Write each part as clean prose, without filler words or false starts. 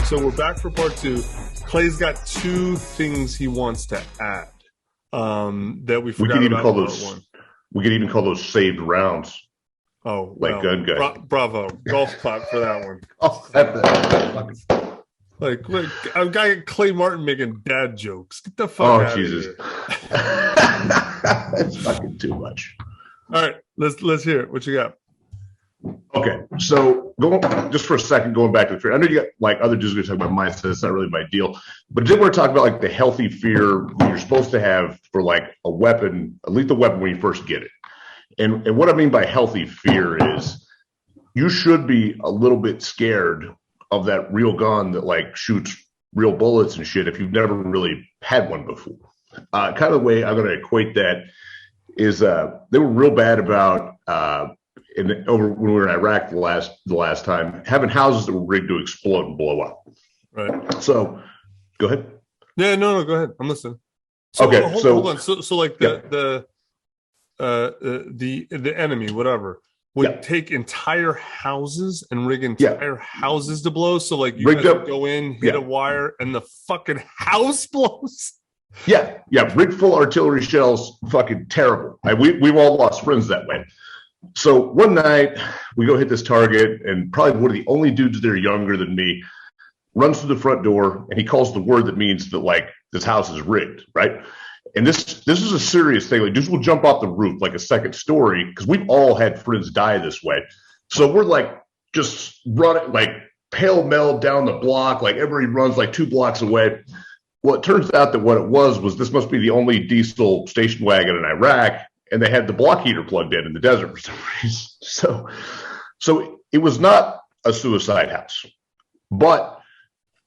So we're back for part two. Clay's got two things he wants to add that we forgot about in part one. We could even call those saved rounds. Oh, like gun guy. Bravo. Golf clap for that one. Like a guy like Clay Martin making dad jokes. Get the fuck out Jesus. of here. That's fucking too much. All right, let's hear it. What you got? Okay, so just for a second, going back to the fear. I know you got like other dudes going to talk about mindset. It's not really my deal, but I did want to talk about like the healthy fear you're supposed to have for like a weapon, a lethal weapon when you first get it. And what I mean by healthy fear is you should be a little bit scared of that real gun that like shoots real bullets and shit if you've never really had one before. Kind of the way I'm going to equate that is they were real bad about over when we were in Iraq the last time, having houses that were rigged to explode and blow up. Right. So go ahead. Yeah, no, go ahead. I'm listening. Okay. Hold on. So like the enemy, whatever, would take entire houses and rig entire houses to blow. So like you guys would go in, hit a wire, and the fucking house blows. Yeah. Rig full artillery shells, fucking terrible. We've all lost friends that way. So one night we go hit this target, and probably one of the only dudes there younger than me runs through the front door, and he calls the word that means that like this house is rigged, right? And this is a serious thing. Like dudes will jump off the roof like a second story because we've all had friends die this way. So we're like just running like pell-mell down the block, like everybody runs like 2 blocks away. Well, it turns out that what it was this must be the only diesel station wagon in Iraq, and they had the block heater plugged in the desert for some reason. So it was not a suicide house, but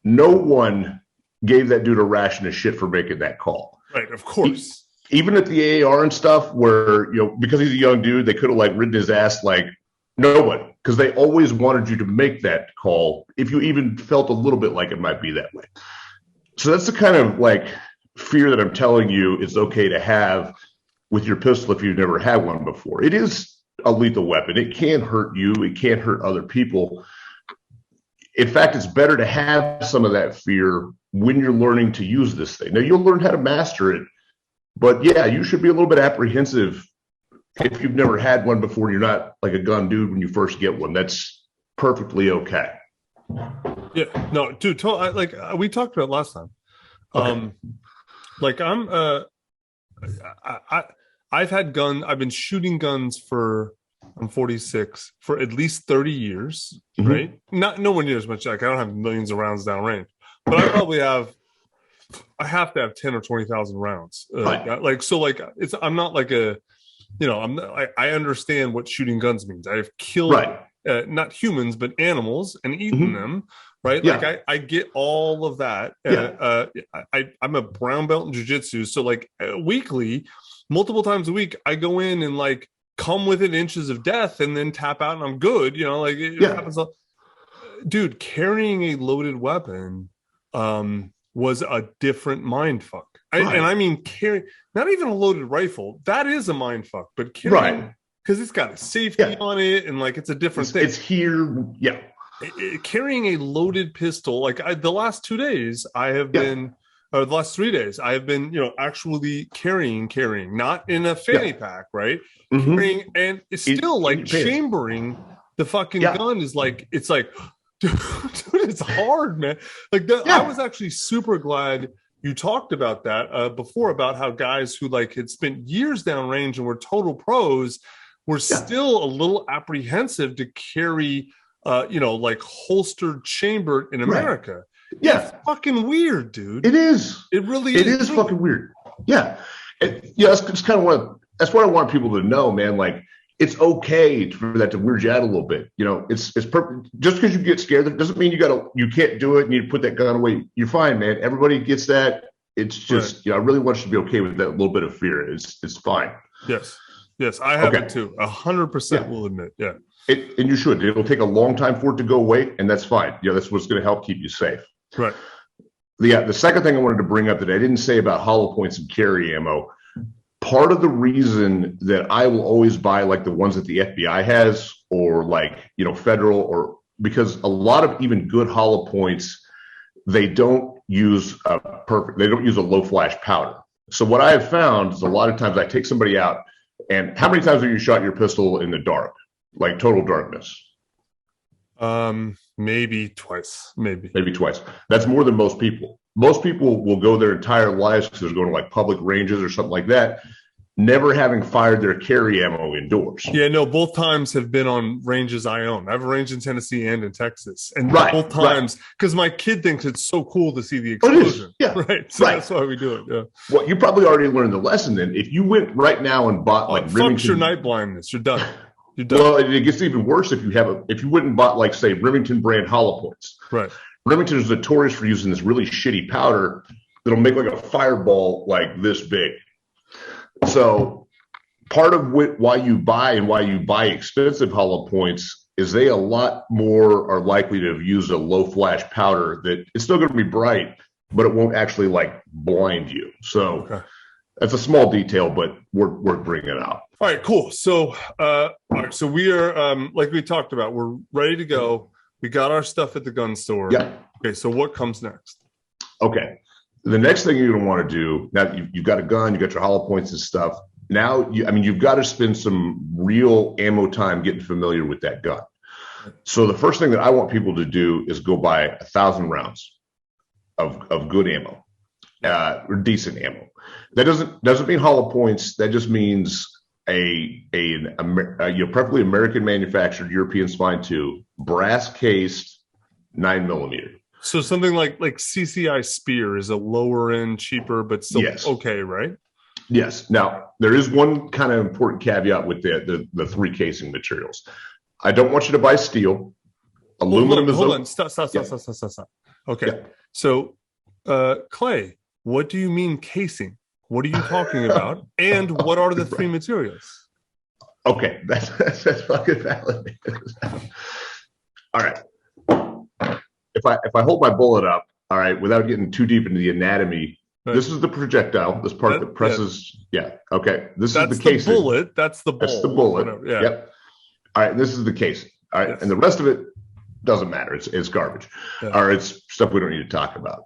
no one gave that dude a ration of shit for making that call. Right, of course. Even at the AAR and stuff, where because he's a young dude, they could have like ridden his ass like nobody, because they always wanted you to make that call if you even felt a little bit like it might be that way. So that's the kind of like fear that I'm telling you it's okay to have with your pistol if you've never had one before. It is a lethal weapon. It can hurt you. It can't hurt other people. In fact, it's better to have some of that fear when you're learning to use this thing. Now, you'll learn how to master it, but yeah, you should be a little bit apprehensive if you've never had one before and you're not like a gun dude when you first get one. That's perfectly okay. Yeah, no, dude, like we talked about last time. Okay. Like I've had I've been shooting guns I'm 46 for at least 30 years, right? Nowhere near as much. Like I don't have millions of rounds downrange, but I have to have 10 or 20,000 rounds. I'm not like I understand what shooting guns means. I have killed not humans, but animals and eaten them. Right. Yeah. Like I get all of that. I'm a brown belt in jiu-jitsu. So like weekly, multiple times a week, I go in and like come within inches of death and then tap out and I'm good. Like it happens. Dude, carrying a loaded weapon was a different mind fuck. And I mean, not even a loaded rifle. That is a mind fuck, but carrying, because it's got a safety on it and like it's a different thing. It's here. Yeah. Carrying a loaded pistol, like the last 2 days, I have been, or the last 3 days, I have been, actually carrying, not in a fanny pack, right? Carrying, and it's still like chambering the fucking gun is like, it's like, dude, it's hard, man. Like I was actually super glad you talked about that before, about how guys who like had spent years downrange and were total pros were still a little apprehensive to carry like holstered chambered in America. Yeah. It's fucking weird, dude. It is. It really is. It is fucking weird. Yeah. That's kind of that's what I want people to know, man. Like, it's okay for that to weird you out a little bit. It's perfect. Just because you get scared, that doesn't mean you can't do it and you put that gun away. You're fine, man. Everybody gets that. It's just, I really want you to be okay with that little bit of fear. It's fine. Yes, I have it too. 100% will admit. Yeah. And you should. It'll take a long time for it to go away, and that's fine. That's what's going to help keep you safe. Right. The second thing I wanted to bring up that I didn't say about hollow points and carry ammo, part of the reason that I will always buy like the ones that the FBI has, or like, federal, or because a lot of even good hollow points they don't use a low flash powder. So what I have found is a lot of times I take somebody out, and how many times have you shot your pistol in the dark, like total darkness? Maybe twice, maybe twice. That's more than most people. Most people will go their entire lives because they're going to like public ranges or something like that, never having fired their carry ammo indoors. Yeah, no, both times have been on ranges I own. I have a range in Tennessee and in Texas. And both times, because my kid thinks it's so cool to see the explosion. Yeah. Right. So that's why we do it. Yeah. Well, you probably already learned the lesson then. If you went right now and bought like fuck your night blindness, you're done. You're done. Well, it gets even worse if you went and bought like, say, Remington brand hollow points. Right. Remington is notorious for using this really shitty powder that'll make like a fireball like this big. So part of why you buy expensive hollow points is they a lot more are likely to use a low flash powder that it's still going to be bright, but it won't actually like blind you. So that's a small detail, but we're bringing it out. All right, cool. So, so we are, like we talked about, we're ready to go. We got our stuff at the gun store. Yeah. Okay. So what comes next? Okay. The next thing you're going to want to do, now that you've got a gun, you got your hollow points and stuff. Now, you've got to spend some real ammo time getting familiar with that gun. So the first thing that I want people to do is go buy 1,000 rounds of good ammo, or decent ammo. That doesn't mean hollow points. That just means preferably American manufactured, Europeans fine too, brass cased 9mm. So something like CCI Spear is a lower end, cheaper, but still okay, right? Yes. Now there is one kind of important caveat with the three casing materials. I don't want you to buy steel. Aluminum is. Hold on. Stop. Okay. Yeah. So, Clay, what do you mean casing? What are you talking about? And what are the three materials? Okay, that's fucking valid. All right. If I hold my bullet up, all right, without getting too deep into the anatomy, this is the projectile. This part that presses. Yeah. Okay. This is the casing. Bullet. That's the bullet. That's the bullet. Yeah. Yep. All right. This is the casing. All right. Yes. And the rest of it doesn't matter. It's garbage. Yeah. Or it's stuff we don't need to talk about.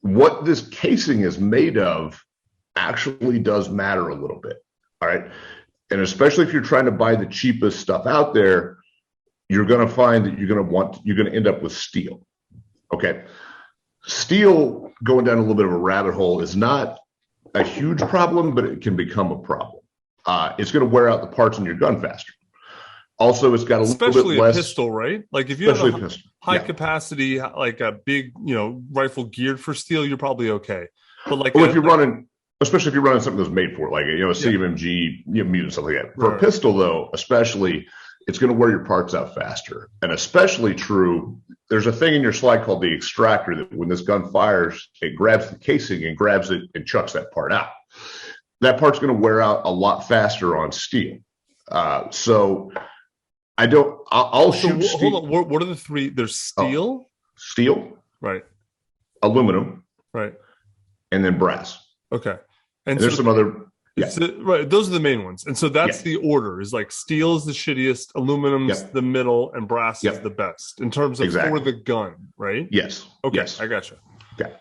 What this casing is made of actually does matter a little bit. All right. And especially if you're trying to buy the cheapest stuff out there, you're going to find that you're going to end up with steel. Okay. Steel, going down a little bit of a rabbit hole, is not a huge problem, but it can become a problem. It's going to wear out the parts in your gun faster. Also, it's got a little bit less. Especially a pistol, right? Like if you have a high capacity, like a big, rifle geared for steel, you're probably okay. But like, if you're running, especially if you're running something that's made for it, like a CMMG Mutant, something like that. For a pistol, though, especially, it's going to wear your parts out faster. And especially true, there's a thing in your slide called the extractor that when this gun fires, it grabs the casing and grabs it and chucks that part out. That part's going to wear out a lot faster on steel. So I'll shoot steel. Hold on. What are the three? There's steel. Steel. Right. Aluminum. Right. And then brass. Okay. And there's some other. Yeah. Right. Those are the main ones. And so that's the order, is like steel is the shittiest, aluminum's the middle, and brass is the best in terms of for the gun, right? Yes. Okay. Yes. I gotcha. Okay.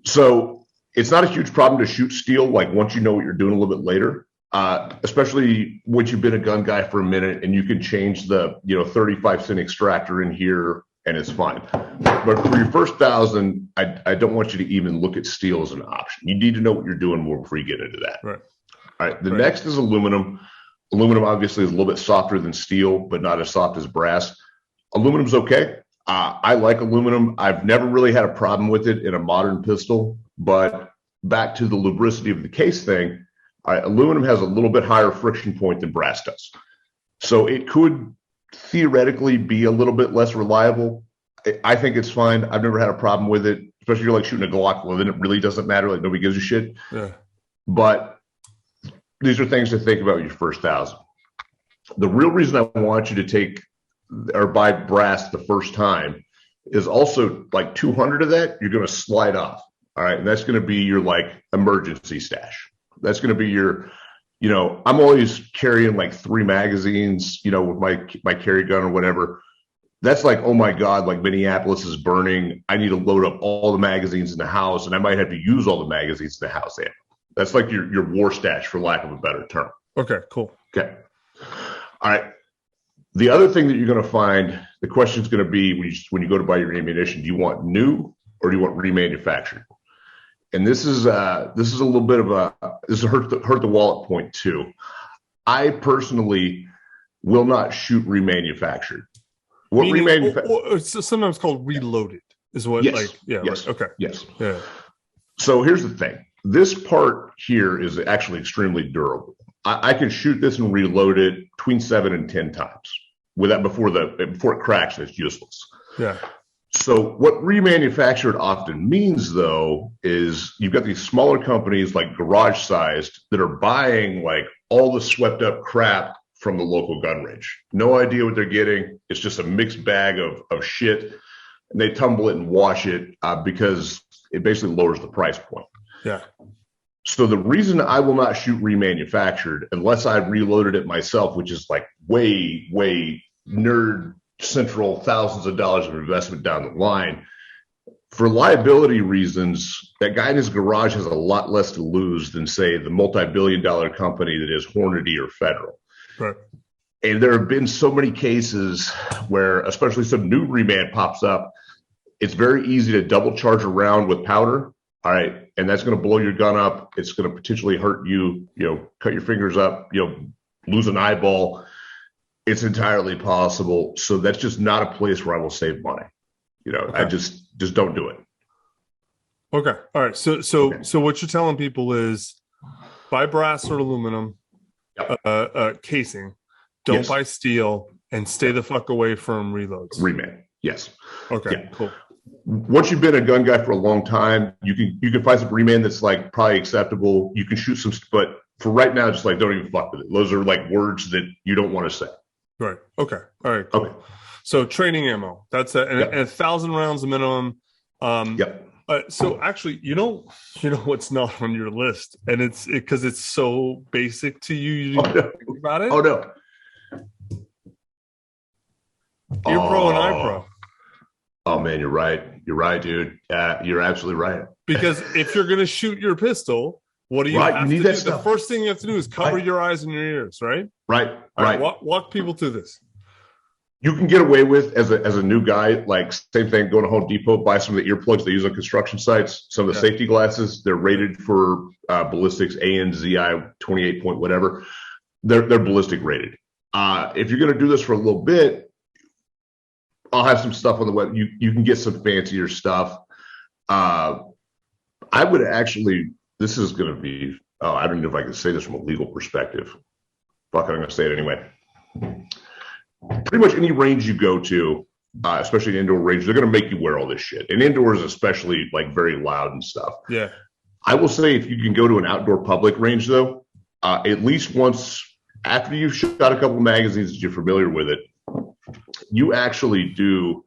So it's not a huge problem to shoot steel, like once you know what you're doing a little bit later, especially once you've been a gun guy for a minute and you can change the 35-cent extractor in here and it's fine. But for your first 1,000, I don't want you to even look at steel as an option. You need to know what you're doing before you get into that. Right. All right. The next is aluminum. Aluminum obviously is a little bit softer than steel, but not as soft as brass. Aluminum's okay. I like aluminum. I've never really had a problem with it in a modern pistol, but back to the lubricity of the case thing, aluminum has a little bit higher friction point than brass does. So it could theoretically be a little bit less reliable. I think it's fine. I've never had a problem with it, especially if you're like shooting a Glock. Well, then it really doesn't matter. Like nobody gives a shit. Yeah. But these are things to think about with your first 1,000. The real reason I want you to take or buy brass the first time is also like 200 of that you're going to slide off. All right. And that's going to be your like emergency stash. That's going to be your, I'm always carrying like 3 magazines, with my carry gun or whatever. that's like, oh my God, like Minneapolis is burning. I need to load up all the magazines in the house, and I might have to use all the magazines in the house. That's like your war stash, for lack of a better term. Okay, cool. Okay. All right. The other thing that you're going to find, the question is going to be when you go to buy your ammunition, do you want new or do you want remanufactured? And this is a little bit of this is a hurt the wallet point too. I personally will not shoot remanufactured. What remanufactured? It's sometimes called reloaded. Is what yes. like yeah. Yes. Right. Okay. Yes. Yeah. So here's the thing. This part here is actually extremely durable. I can shoot this and reload it between 7 and 10 times before it cracks and it's useless. Yeah. So what remanufactured often means, though, is you've got these smaller companies like garage sized that are buying like all the swept up crap from the local gun range. No idea what they're getting. It's just a mixed bag of shit, and they tumble it and wash it because it basically lowers the price point. Yeah. So the reason I will not shoot remanufactured unless I reloaded it myself, which is like way, way nerd central, thousands of dollars of investment down the line, for liability reasons, that guy in his garage has a lot less to lose than, say, the multi-billion-dollar company that is Hornady or Federal. Right. And there have been so many cases where, especially some new remand pops up, it's very easy to double charge a round with powder. All right. And that's going to blow your gun up. It's going to potentially hurt you, cut your fingers up, lose an eyeball. It's entirely possible. So that's just not a place where I will save money. Okay. I just don't do it. Okay. All right. So what you're telling people is buy brass or aluminum casing. Don't buy steel and stay the fuck away from reloads. Remand. Yes. Okay. Cool. Once you've been a gun guy for a long time, you can find some remand that's like probably acceptable. You can shoot some, but for right now, just like don't even fuck with it. Those are like words that you don't want to say. Right. Okay. All right. Cool. Okay. So training ammo. That's and 1,000 rounds minimum. So actually, you know what's not on your list, and it's because it's so basic to you. You don't think about it. Oh no. Ear pro and eye pro. Oh man, you're right. You're right, dude. You're absolutely right. Because if you're gonna shoot your pistol, what do you have to do? The first thing you have to do is cover your eyes and your ears, right? Right. Right. Walk people through this. You can get away with as a new guy, like same thing, go to Home Depot, buy some of the earplugs they use on construction sites, some of the safety glasses. They're rated for ballistics ANZI 28 point whatever. They're ballistic rated. If you're gonna do this for a little bit, I'll have some stuff on the web. You can get some fancier stuff. I would actually, this is going to be, I don't know if I can say this from a legal perspective. Fuck it, I'm going to say it anyway. Pretty much any range you go to, especially an indoor range, they're going to make you wear all this shit. And indoors, especially, like very loud and stuff. Yeah. I will say if you can go to an outdoor public range, though, at least once after you've shot a couple of magazines that you're familiar with it, you actually do,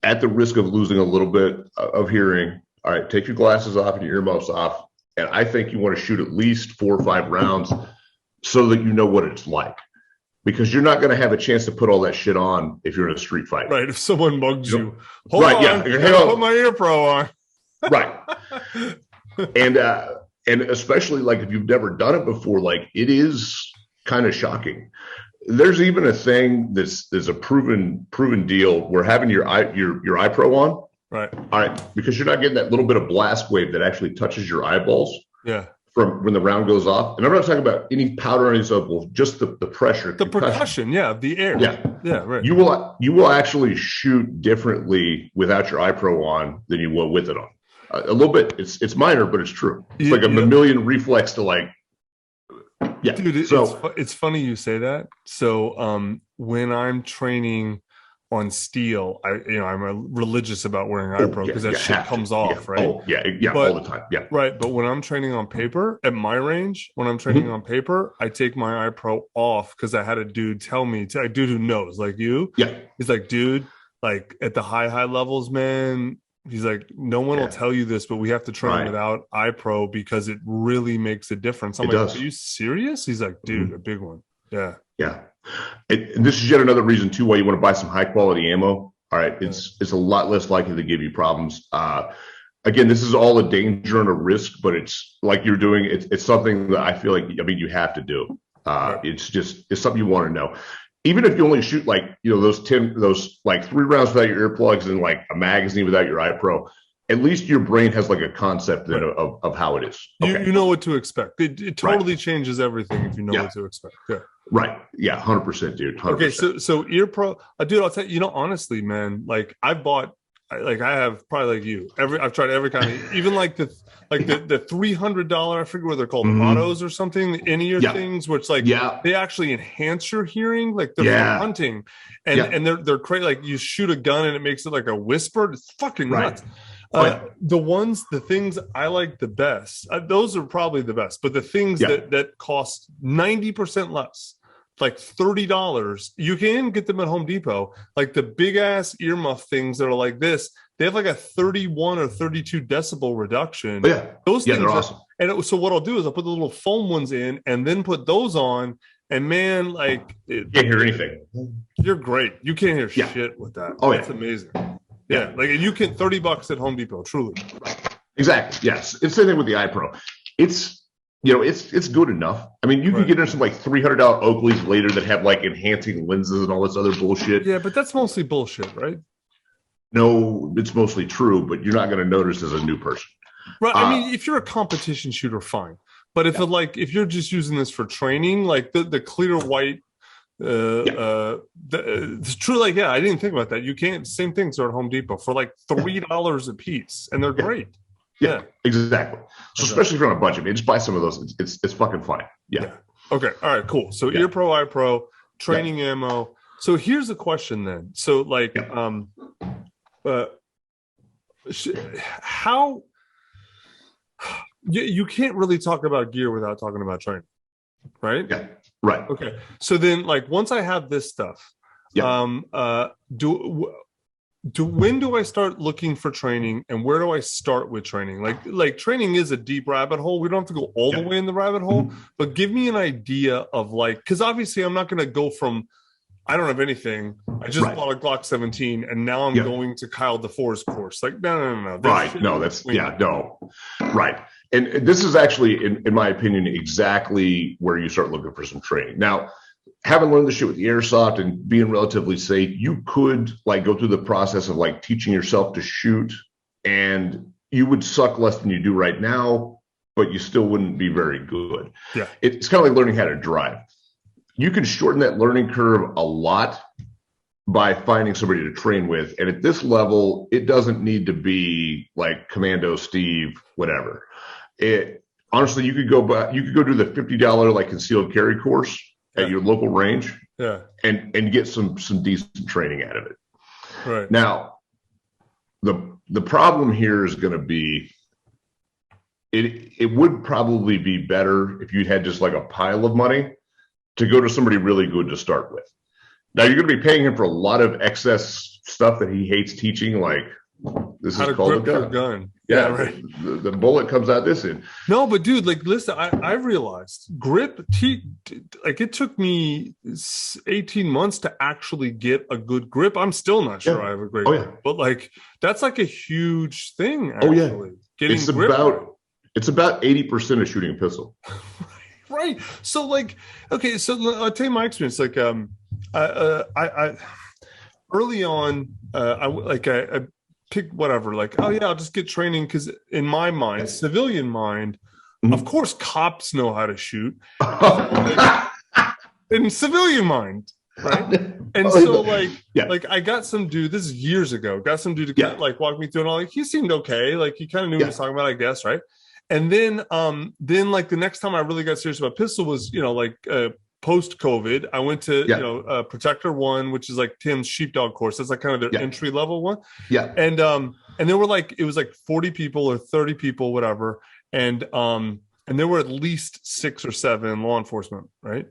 at the risk of losing a little bit of hearing, all right, take your glasses off and your earmuffs off. And I think you want to shoot at least 4 or 5 rounds so that you know what it's like. Because you're not going to have a chance to put all that shit on if you're in a street fight. Right. If someone mugs you, hold on, I put my ear pro on. Right. And especially like if you've never done it before, like it is kind of shocking. There's even a thing that's a proven deal where having your eye pro on, right? All right, because you're not getting that little bit of blast wave that actually touches your eyeballs. Yeah. From when the round goes off, and I'm not talking about any powder or anything, just the pressure, the percussion, the air, right. You will actually shoot differently without your eye pro on than you will with it on. A little bit. It's minor, but it's true. It's like a mammalian reflex to like. Yeah, dude, it's funny you say that. So when I'm training on steel, I'm religious about wearing eye pro because that shit comes off, right? Oh, yeah, all the time. Yeah. Right. But when I'm training on paper at my range, when I'm training on paper, I take my eye pro off because I had a dude tell me, a dude who knows, like you. Yeah. He's like, dude, like at the high levels, man. He's like, no one will tell you this, but we have to train without eye pro because it really makes a difference. I'm like, are you serious? He's like, dude, a big one. Yeah. Yeah. And this is yet another reason too why you want to buy some high quality ammo. All right. It's a lot less likely to give you problems. Again, this is all a danger and a risk, but it's like you're doing, it's something that I feel like, I mean, you have to do. It's something you want to know. Even if you only shoot like, you know, those like 3 rounds without your earplugs and like a magazine without your iPro, at least your brain has like a concept of how it is. Okay. You know what to expect. It totally changes everything if you know what to expect. Yeah. Right. Yeah. 100%, dude. 100%. Okay. So Ear Pro, dude, I'll tell you, honestly, man, like I have probably like you, I've tried every kind of, even like the $300, I forget what they're called, autos or something, the in-ear things, which like they actually enhance your hearing, like they're for hunting, and they're crazy. Like you shoot a gun and it makes it like a whisper. It's fucking nuts. The things I like the best, those are probably the best, but the things that cost 90% less, like $30, you can get them at Home Depot. Like the big ass earmuff things that are like this, they have like a 31 or 32 decibel reduction. Those things they're awesome. So what I'll do is I'll put the little foam ones in and then put those on. And man, like you can't hear anything. You're great. You can't hear shit with that. Oh, that's amazing. Yeah, like you can $30 at Home Depot, truly. Exactly. Yes, it's the same thing with the iPro. It's good enough. I mean, you can get into some like $300 Oakleys later that have like enhancing lenses and all this other bullshit. Yeah, but that's mostly bullshit, right? No, it's mostly true, but you're not going to notice as a new person. Right. I mean, if you're a competition shooter, fine. But if you're just using this for training, like the clear white. It's true. Like, I didn't think about that. You can't. Same things are at Home Depot for like $3 a piece, and they're great. Yeah, exactly. So especially if you're on a budget, man, just buy some of those. It's fucking fine. Yeah. Okay. All right. Cool. So Ear Pro, iPro, training ammo. So here's the question then. So like, how you can't really talk about gear without talking about training, right? Yeah. Right. Okay. So then, like, once I have this stuff, when do I start looking for training, and where do I start with training? Like training is a deep rabbit hole. We don't have to go all the way in the rabbit hole, but give me an idea of like, because obviously I'm not going to go from, I don't have anything. I just bought a Glock 17 and now I'm going to Kyle DeFore's course. Like, no. Right. No, that's, no. Right. And this is actually, in my opinion, exactly where you start looking for some training. Now, having learned the shit with the airsoft and being relatively safe, you could like go through the process of like teaching yourself to shoot, and you would suck less than you do right now, but you still wouldn't be very good. Yeah. It's kind of like learning how to drive. You can shorten that learning curve a lot by finding somebody to train with. And at this level, it doesn't need to be like Commando Steve, whatever. Honestly, you could go do the $50 like concealed carry course at your local range, and get some decent training out of it. Right. Now, the problem here is going to be, it would probably be better if you'd had just like a pile of money to go to somebody really good to start with. Now you're going to be paying him for a lot of excess stuff that he hates teaching, like this is called a gun. Yeah, right. The bullet comes out this end. No, but dude, like, listen, I realized grip, like it took me 18 months to actually get a good grip. I'm still not sure I have a great grip, but like that's like a huge thing. Actually. Getting grip. It's about 80% of shooting a pistol. Right. So like, okay, so I'll tell you my experience. Like, I early on, I pick whatever, like, I'll just get training, because in my mind, civilian mind, of course cops know how to shoot. In civilian mind, right? And so like I got some dude, this is years ago, got some dude to kind of like walk me through, and all, like he seemed okay, like he kind of knew what he was talking about, I guess, right? And then like the next time I really got serious about pistol was, post COVID, I went to Protector 1, which is like Tim's sheepdog course. That's like kind of their entry level one. Yeah. And there were like, it was like 40 people or 30 people, whatever. And there were at least 6 or 7 law enforcement, right?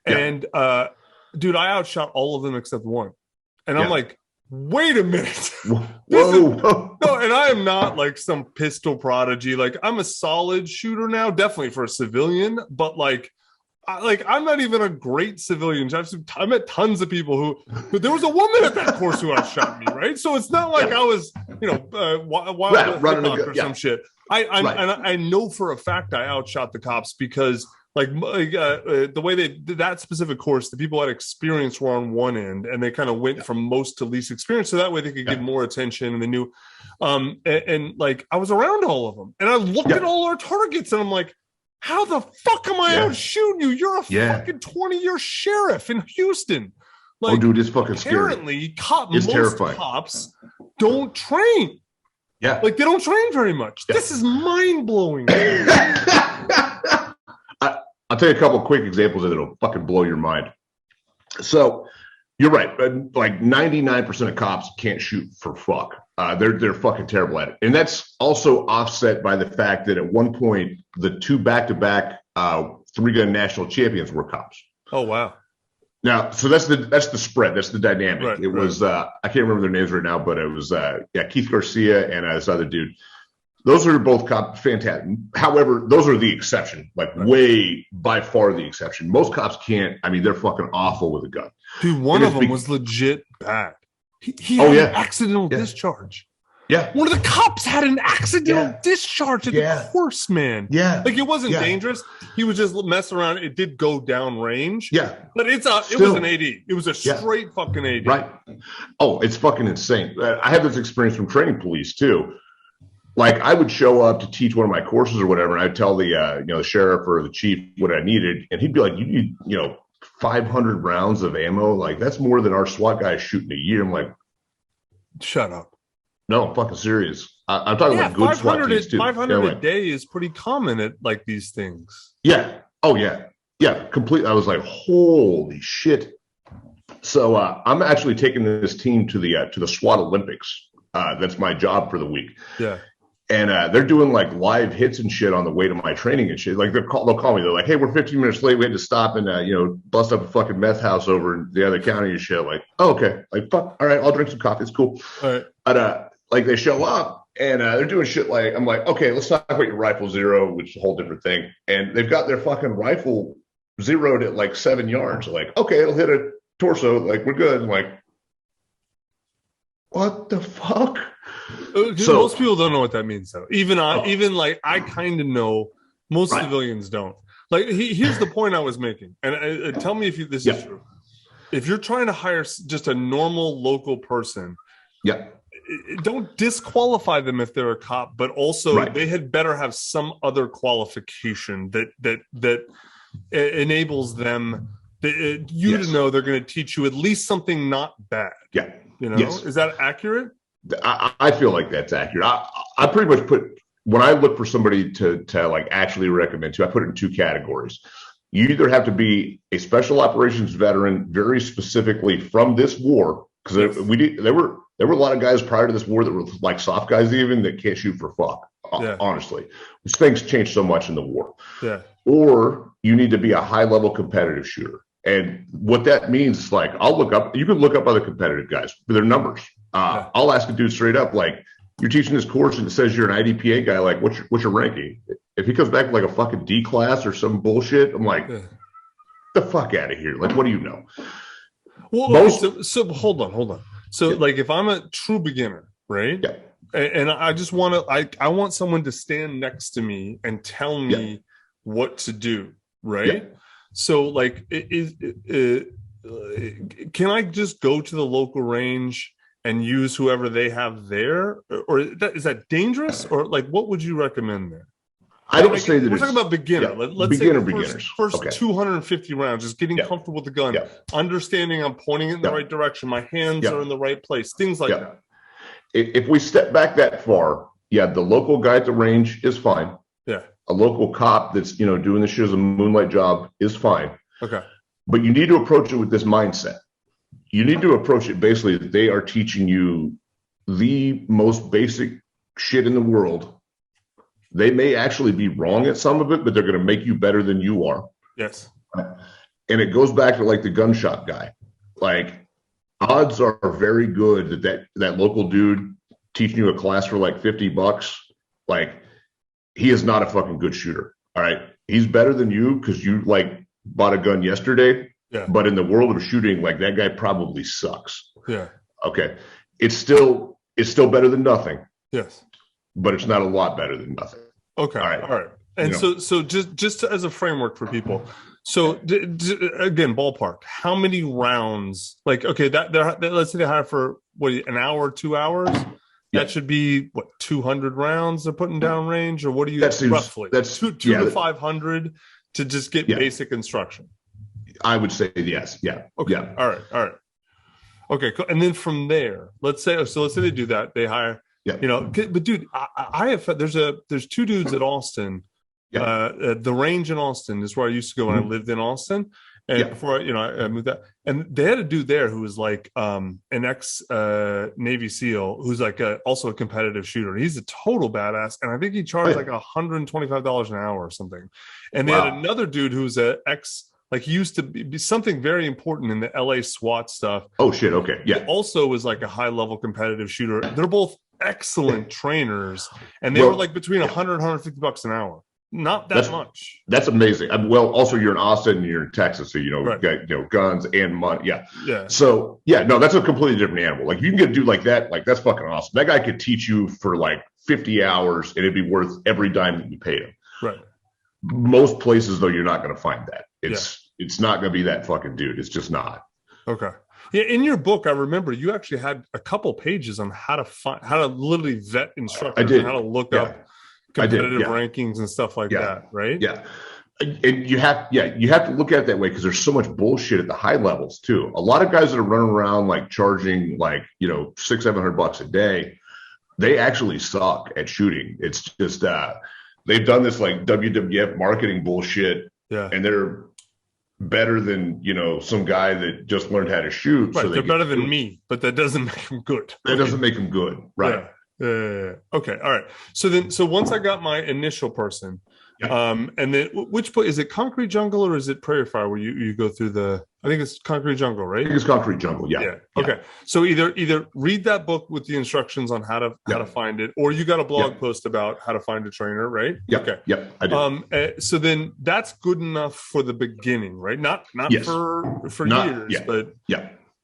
Yeah. And dude, I outshot all of them except one. And I'm like, wait a minute. Whoa. No, and I am not like some pistol prodigy. Like, I'm a solid shooter now, definitely for a civilian, but like, I'm not even a great civilian. I met tons of people who there was a woman at that course who outshot me, right? So it's not like I was, wild running or some shit. I know for a fact I outshot the cops because the way they did that specific course, the people that had experience were on one end, and they kind of went from most to least experience, so that way they could give more attention. And they knew, I was around all of them, and I looked at all our targets, and I'm like, how the fuck am I out shooting you? You're a fucking 20-year sheriff in Houston. Oh, dude, it's fucking apparently, scary. It's terrifying. Cops don't train. Yeah, they don't train very much. Yeah. This is mind blowing. I'll tell you a couple of quick examples that'll fucking blow your mind. So you're right, but like 99% of cops can't shoot for fuck. They're fucking terrible at it, and that's also offset by the fact that at one point the two back-to-back 3-gun national champions were cops. Oh wow! Now, so that's the spread. That's the dynamic. Right, it was I can't remember their names right now, but it was Keith Garcia and this other dude. Those are both fantastic. However, those are the exception, way by far the exception. Most cops can't. I mean, they're fucking awful with a gun. Dude, one of them was legit bad. He had an accidental discharge. Yeah. One of the cops had an accidental discharge at the course, man. Yeah. Like, it wasn't dangerous. He was just messing around. It did go down range. Yeah. But it was an AD. It was a straight fucking AD. Right. Oh, it's fucking insane. I had this experience from training police, too. Like, I would show up to teach one of my courses or whatever, and I'd tell the sheriff or the chief what I needed, and he'd be like, "You need 500 rounds of ammo. Like, that's more than our SWAT guys shoot in a year." I'm like, "Shut up." No, I'm fucking serious. I'm talking about good SWAT teams too. 500 a day is pretty common at like these things. Yeah. Oh yeah. Yeah. Completely. I was like, holy shit. So I'm actually taking this team to the SWAT Olympics. That's my job for the week. Yeah. And they're doing like live hits and shit on the way to my training and shit. Like they'll call me. They're like, "Hey, we're 15 minutes late. We had to stop and bust up a fucking meth house over in the other county and shit." Like, oh, okay. Like, fuck. All right, I'll drink some coffee. It's cool. All right. But they show up and they're doing shit like, I'm like, okay, let's talk about your rifle zero, which is a whole different thing. And they've got their fucking rifle zeroed at like 7 yards. Like, okay, it'll hit a torso. Like, we're good. I'm like, what the fuck? So, most people don't know what that means, though. I kind of know. Most civilians don't. Like, here's the point I was making, and tell me if this is true. If you're trying to hire just a normal local person, don't disqualify them if they're a cop, but also they had better have some other qualification that enables them to know they're going to teach you at least something not bad. Yeah. Is that accurate? I feel like that's accurate. I pretty much when I look for somebody to like actually recommend to, I put it in 2 categories. You either have to be a special operations veteran, very specifically from this war, because there were a lot of guys prior to this war that were like soft guys even that can't shoot for fuck. Honestly, things changed so much in the war. Yeah. Or you need to be a high level competitive shooter. And what that means is like, you can look up other competitive guys for their numbers. I'll ask a dude straight up, like, you're teaching this course and it says you're an IDPA guy, like, what's your ranking? If he comes back with like a fucking D class or some bullshit, I'm like, the fuck out of here. Like, what do you know? Well, so hold on. So like, if I'm a true beginner, right? Yeah. And I just I want someone to stand next to me and tell me what to do, right? Yeah. So, like, can I just go to the local range and use whoever they have there, or is that dangerous, or like, what would you recommend there? I don't say that we're talking about beginner. Let's say the first 250 rounds, just getting comfortable with the gun, understanding I'm pointing it in the right direction, my hands are in the right place, things like that. If we step back that far, the local guy at the range is fine. Yeah. A local cop that's, doing this shit as a moonlight job is fine. Okay. But you need to approach it with this mindset. You need to approach it basically that they are teaching you the most basic shit in the world. They may actually be wrong at some of it, but they're going to make you better than you are. Yes. And it goes back to like the gun shop guy. Like, odds are very good that local dude teaching you a class for like $50, like, he is not a fucking good shooter. All right. He's better than you because you like bought a gun yesterday, Yeah. but in the world of shooting, like that guy probably sucks. Yeah. Okay. It's still better than nothing. Yes. But it's not a lot better than nothing. Okay. All right. And so just as a framework for people. So again, ballpark, how many rounds, like, okay, that let's say they hire for an hour, 2 hours. That should be 200 rounds they're putting down range, or what do you roughly? That's two to 500 to just get basic instruction. I would say yes. Yeah. Okay. Yeah. All right. Okay. Cool. And then from there, let's say they do that. They hire, but dude, I have, there's two dudes at Austin. The range in Austin is where I used to go when I lived in Austin. And before I moved that, and they had a dude there who was like an ex Navy SEAL who's like also a competitive shooter. He's a total badass, and I think he charged like $125 an hour or something. And they had another dude who's a ex, like he used to be something very important in the LA SWAT stuff. Oh shit! Okay, yeah. He also was like a high level competitive shooter. They're both excellent trainers, and they were like between $100 and $150 an hour. Not that much. That's amazing. Also you're in Austin and you're in Texas, so you got guns and money. Yeah. So that's a completely different animal. Like, if you can get a dude like that, like, that's fucking awesome. That guy could teach you for like 50 hours and it'd be worth every dime that you paid him. Right. Most places though, you're not going to find that. It's not going to be that fucking dude. It's just not. Okay. Yeah, in your book, I remember you actually had a couple pages on how to literally vet instructors. I did. And how to look up competitive rankings and stuff like that, right? Yeah. And you have to look at it that way, because there's so much bullshit at the high levels too. A lot of guys that are running around like charging like, $600-700 a day, they actually suck at shooting. It's just they've done this like WWF marketing bullshit, and they're better than some guy that just learned how to shoot. Right, so they're better than me, but that doesn't make them good. That doesn't make them good, right? Yeah. Okay. All right. So once I got my initial person, and then which point is it? Concrete Jungle or is it Prairie Fire where you go through I think it's Concrete Jungle, right? I think it's Concrete Jungle. Yeah. Okay. So either read that book with the instructions on how to find it, or you got a blog post about how to find a trainer, right? Yeah. Okay. Yep. I do. So then that's good enough for the beginning, right? Not for years, but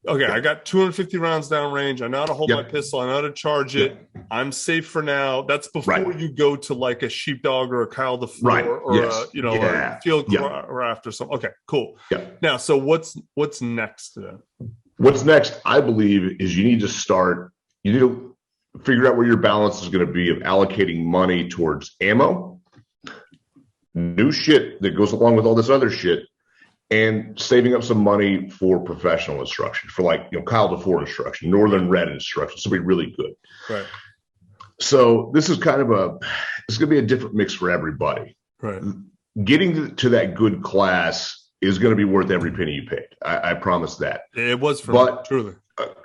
okay, I got 250 rounds downrange. I know how to hold my pistol. I know how to charge it. I'm safe for now. That's before you go to like a sheepdog or a Kyle the Floor or a field craft or something. Okay, cool. Yeah. Now, so what's next then? What's next, I believe, is you need to figure out where your balance is going to be of allocating money towards ammo, new shit that goes along with all this other shit, and saving up some money for professional instruction, for like, Kyle DeFore instruction, Northern Red instruction, something really good. Right. So this is kind of it's going to be a different mix for everybody. Right. Getting to that good class is going to be worth every penny you paid. I promise that. It was for me, truly.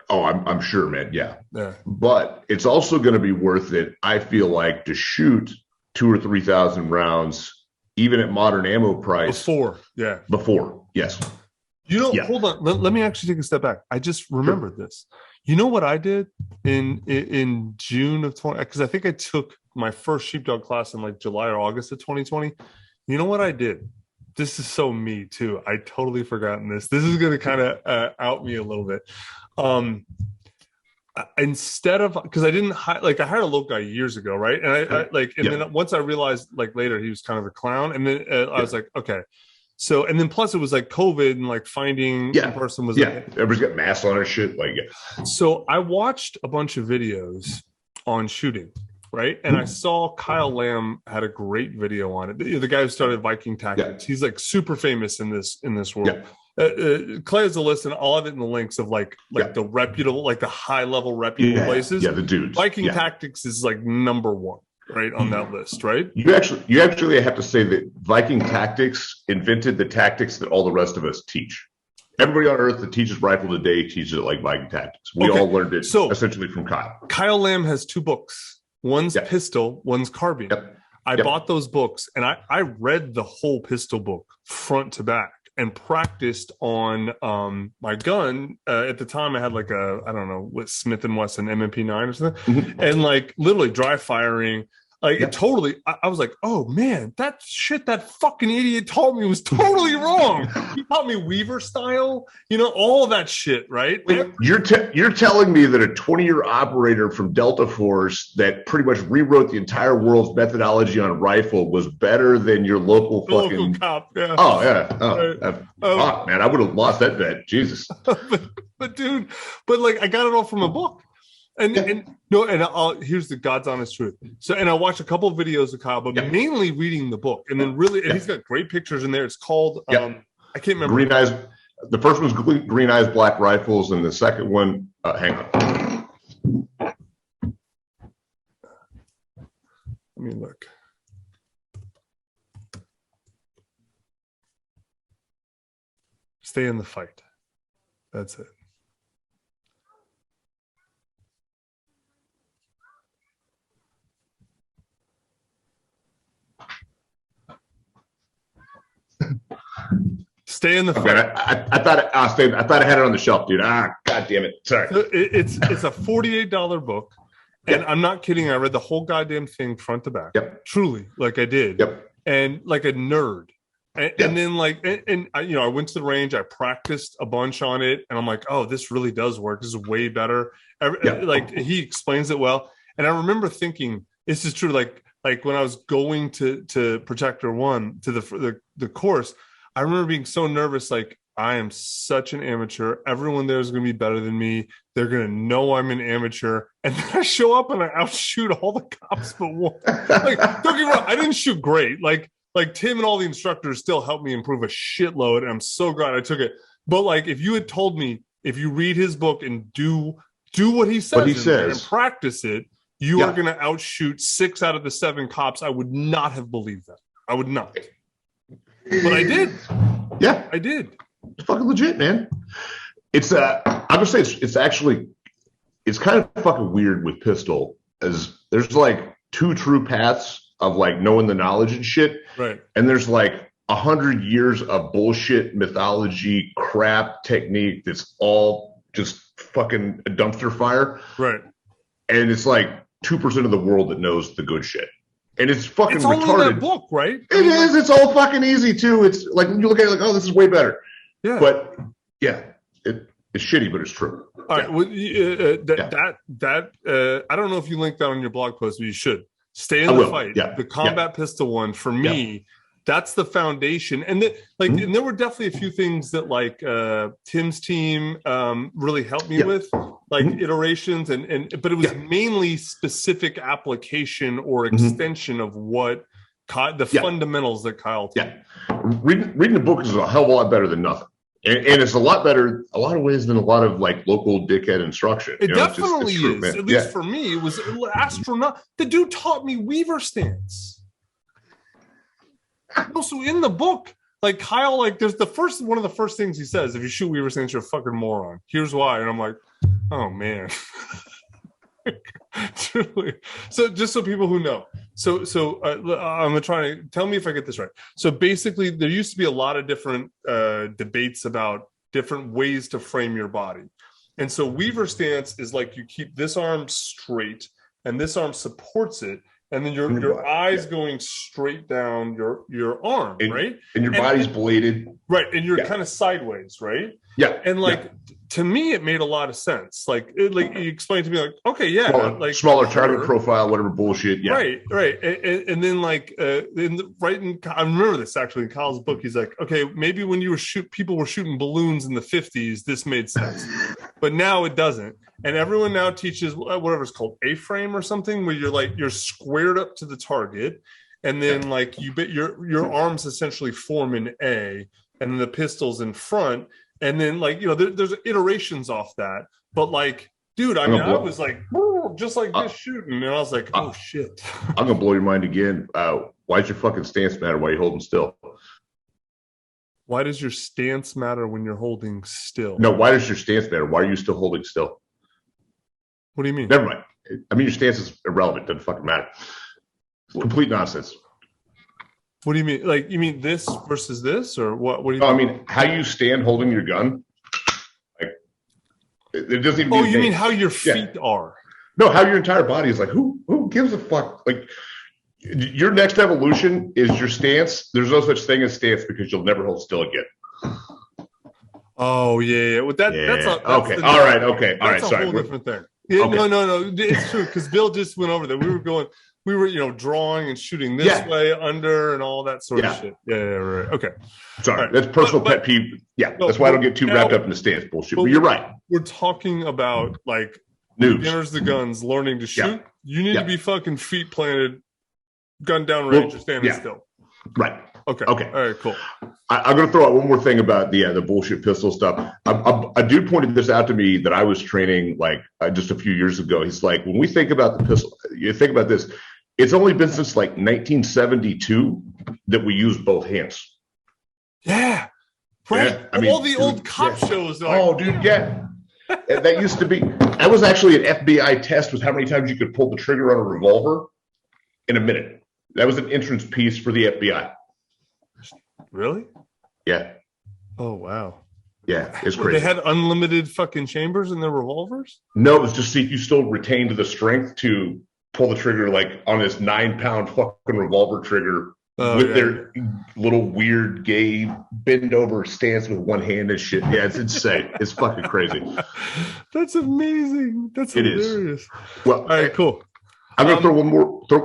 I'm sure, man. Yeah. But it's also going to be worth it, I feel like, to shoot 2,000 or 3,000 rounds, even at modern ammo price. Before, yes. Hold on. Let me actually take a step back. I just remembered this. You know what I did in June of 20? Because I think I took my first sheepdog class in like July or August of 2020. You know what I did? This is so me too. I totally forgotten this. This is going to kind of out me a little bit. Instead of, because I didn't I hired a local guy years ago, right? And then once I realized like later he was kind of a clown, and then I was like, okay. So, and then plus it was like COVID, and like finding in person was everybody's got masks on and shit. So I watched a bunch of videos on shooting, right? And I saw Kyle Lamb had a great video on it. The guy who started Viking Tactics. He's like super famous in this world. Clay has a list, and all of it in the links of like the reputable, like the high level reputable places. Yeah, the dudes. Viking Tactics is like number one, right, on that list, right? You actually have to say that Viking Tactics invented the tactics that all the rest of us teach. Everybody on Earth that teaches rifle today teaches it like Viking Tactics. We all learned it essentially from Kyle. Kyle Lamb has two books. One's pistol, one's carbine. I bought those books, and I read the whole pistol book front to back and practiced on my gun. At the time, I had like a, I don't know, what, Smith & Wesson MMP9 or something. And like literally dry firing. Like it totally, I was like, oh man, that shit that fucking idiot taught me was totally wrong. He taught me Weaver style, all of that shit, right? Wait, you're telling me that a 20-year operator from Delta Force that pretty much rewrote the entire world's methodology on rifle was better than your local fucking cop? Yeah. Oh yeah. Fuck, man, I would have lost that bet. Jesus. but dude, like I got it all from a book. And here's the God's honest truth. So, and I watched a couple of videos of Kyle, but mainly reading the book. And then and he's got great pictures in there. It's called, I can't remember. Green Eyes. The first one's Green Eyes, Black Rifles. And the second one, hang on. Let me look. Stay in the fight. That's it. Stay in the fight. I thought I had it on the shelf, dude. God damn it. Sorry. So it's a $48 book. And I'm not kidding. I read the whole goddamn thing front to back. Yep. Truly, like I did. Yep. And like a nerd. And then I went to the range. I practiced a bunch on it. And I'm like, oh, this really does work. This is way better. Like he explains it well. And I remember thinking, this is true. Like when I was going to Protector 1 to the course, I remember being so nervous. Like, I am such an amateur. Everyone there is going to be better than me. They're going to know I'm an amateur. And then I show up and I outshoot all the cops but one. Like, don't get me wrong, I didn't shoot great. Like Tim and all the instructors still helped me improve a shitload. And I'm so glad I took it. But like, if you had told me, if you read his book and do what he says, and practice it, you are going to outshoot 6 out of the 7 cops, I would not have believed that. I would not. But I did. Yeah. I did. It's fucking legit, man. It's I'm gonna say it's kind of fucking weird with pistol, as there's like 2 true paths of like knowing the knowledge and shit. Right. And there's like 100 years of bullshit mythology crap technique that's all just fucking a dumpster fire. Right. And it's like 2% of the world that knows the good shit. And it's fucking retarded. It's only that book, right? It is. It's all fucking easy too. It's like when you look at it like, oh, this is way better. Yeah. But yeah, it's shitty, but it's true. All right. Well, I don't know if you linked that on your blog post, but you should. Stay in the fight. Yeah. The combat pistol one, for me, that's the foundation. And and there were definitely a few things that like Tim's team really helped me with, like iterations, but it was mainly specific application or extension of what the fundamentals that Kyle taught. Reading the book is a hell of a lot better than nothing. And it's a lot better, a lot of ways, than a lot of like local dickhead instruction. It definitely is. At least for me, it was astronaut. The dude taught me Weaver stance. Also in the book, like Kyle, like there's one of the first things he says: if you shoot Weaver stance, you're a fucking moron. Here's why. And I'm like, oh man. Truly. So just so people who know, I'm gonna try to tell me if I get this right. So basically, there used to be a lot of different debates about different ways to frame your body, and so Weaver stance is like you keep this arm straight and this arm supports it, and then your eyes going straight down your arm, right? And your body's bladed, right? And you're kind of sideways, right? Yeah. And like to me, it made a lot of sense. Like you explained to me, like, okay, smaller target profile, whatever bullshit. Yeah. Right. And then I remember this actually in Kyle's book. He's like, okay, maybe when you were people were shooting balloons in the 50s, this made sense, but now it doesn't. And everyone now teaches whatever it's called, A-frame or something, where you're squared up to the target, and then like your arms essentially form an A, and then the pistol's in front. And then, like, there's iterations off that. But, like, dude, I was like, just like this shooting. And I was like, oh, shit. I'm going to blow your mind again. Why's your fucking stance matter? Why are you holding still? Why does your stance matter when you're holding still? No, why does your stance matter? Why are you still holding still? What do you mean? Never mind. I mean, your stance is irrelevant. Doesn't fucking matter. Complete nonsense. What do you mean? Like, you mean this versus this, or what? What do you? No, I mean how you stand holding your gun. Like, it doesn't even. Oh, you mean how your feet are? No, how your entire body is. Like, who gives a fuck? Like, Your next evolution is your stance. There's no such thing as stance because you'll never hold still again. Oh yeah. Well, that's okay. All right. Okay. All right. That's a Sorry. whole different thing. Yeah. Okay. No. It's true because Bill just went over there. We were drawing and shooting this way under and all that sort of shit. Yeah. Right. Okay. Sorry. Right. That's personal pet peeve. Yeah. That's why I don't get too wrapped up in the stance bullshit. But you're right. We're talking about like noobs. Beginners to guns, learning to shoot. Yeah. You need to be fucking feet planted, gun down range, or standing still. Right. Okay. All right. Cool. I'm going to throw out one more thing about the bullshit pistol stuff. A dude pointed this out to me that I was training like just a few years ago. He's like, when we think about the pistol, you think about this. It's only been since like 1972 that we use both hands. Yeah. Right. Yeah, I mean, all the old cop shows. Like, that used to be. That was actually an FBI test with how many times you could pull the trigger on a revolver in a minute. That was an entrance piece for the FBI. Really? Yeah. Oh, wow. Yeah, it's crazy. They had unlimited fucking chambers in their revolvers? No, it was just see if you still retained the strength to pull the trigger like on this 9-pound fucking revolver trigger with their little weird gay bend over stance with one hand and shit. Yeah, it's insane. It's fucking crazy. That's amazing. That's hilarious. Is. Well, all right, cool. I'm going to throw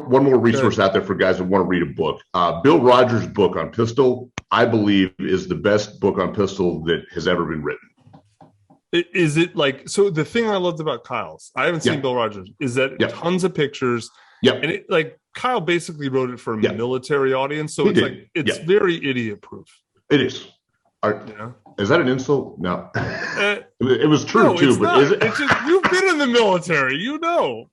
one more resource out there for guys that want to read a book. Bill Rogers' book on pistol, I believe, is the best book on pistol that has ever been written. Is it like, so the thing I loved about Kyle's, I haven't seen Bill Rogers, is that tons of pictures. Yeah. And it, like, Kyle basically wrote it for a military audience. So it's very idiot proof. It is. Is that an insult? No. It was true too, but is it? It's just, you've been in the military,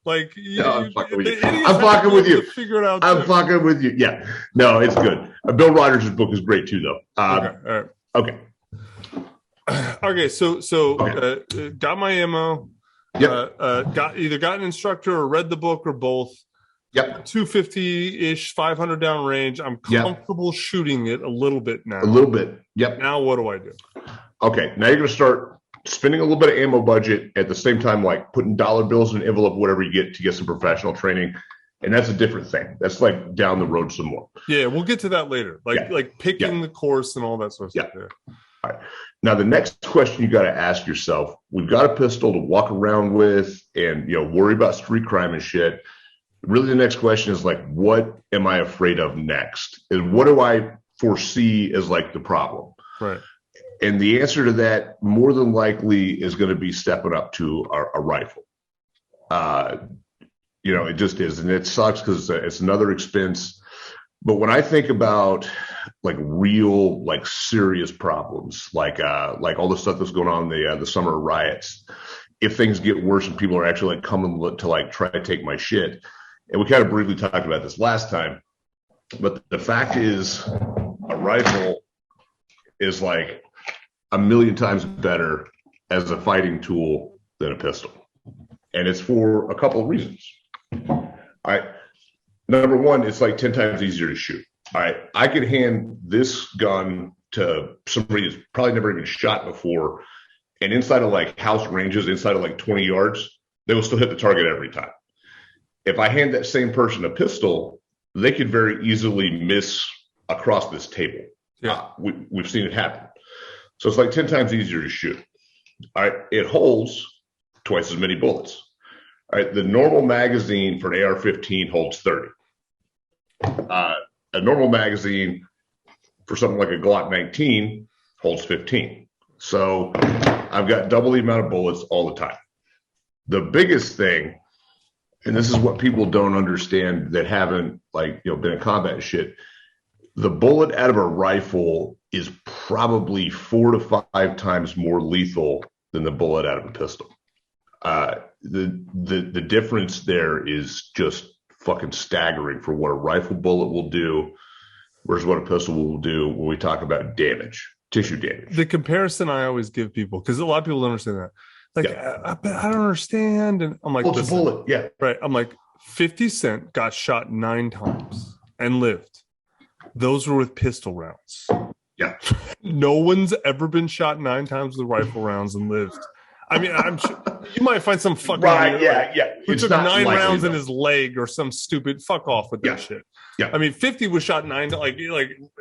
like I'm fucking with you. I'm fucking with you. Figure it out. I'm fucking with you. Yeah. No, it's good. Bill Rogers' book is great too, though. Okay. So got my ammo. Got an instructor or read the book or both. Yep. 250-ish, 500 down range. I'm comfortable shooting it a little bit now. A little bit. Yep. Now what do I do? Okay. Now you're going to start spending a little bit of ammo budget at the same time, like putting dollar bills in an envelope, whatever you get to get some professional training. And that's a different thing. That's like down the road some more. Yeah, we'll get to that later. Like picking the course and all that sort of stuff. Yeah. All right. Now the next question you got to ask yourself: we've got a pistol to walk around with, and worry about street crime and shit. Really, the next question is like, what am I afraid of next? And what do I foresee as like the problem? Right. And the answer to that more than likely is going to be stepping up to a rifle. It just is. And it sucks because it's another expense. But when I think about like real, like serious problems, like all the stuff that's going on in the summer riots, if things get worse and people are actually like coming to like try to take my shit. And we kind of briefly talked about this last time, but the fact is a rifle is like a million times better as a fighting tool than a pistol. And it's for a couple of reasons. All right. Number one, it's like 10 times easier to shoot. All right. I could hand this gun to somebody who's probably never even shot before. And inside of like house ranges, inside of like 20 yards, they will still hit the target every time. If I hand that same person a pistol, they could very easily miss across this table. Yeah. We've seen it happen. So it's like 10 times easier to shoot. All right. It holds twice as many bullets. All right. The normal magazine for an AR-15 holds 30. A normal magazine for something like a Glock 19 holds 15. So I've got double the amount of bullets all the time. The biggest thing, and this is what people don't understand that haven't been in combat and shit, the bullet out of a rifle is probably 4 to 5 times more lethal than the bullet out of a pistol. The difference there is just fucking staggering for what a rifle bullet will do versus what a pistol will do when we talk about damage, tissue damage. The comparison I always give people, because a lot of people don't understand that. I don't understand. And I'm like, it's a bullet. Yeah. Right. I'm like, 50 Cent got shot 9 times and lived. Those were with pistol rounds. Yeah. No one's ever been shot 9 times with rifle rounds and lived. I mean, I'm sure you might find some fucking Right, weird, yeah. who It's took not 9 likely, rounds in though. his leg or some stupid fuck off with that shit. Yeah. I mean, 50 was shot 9 like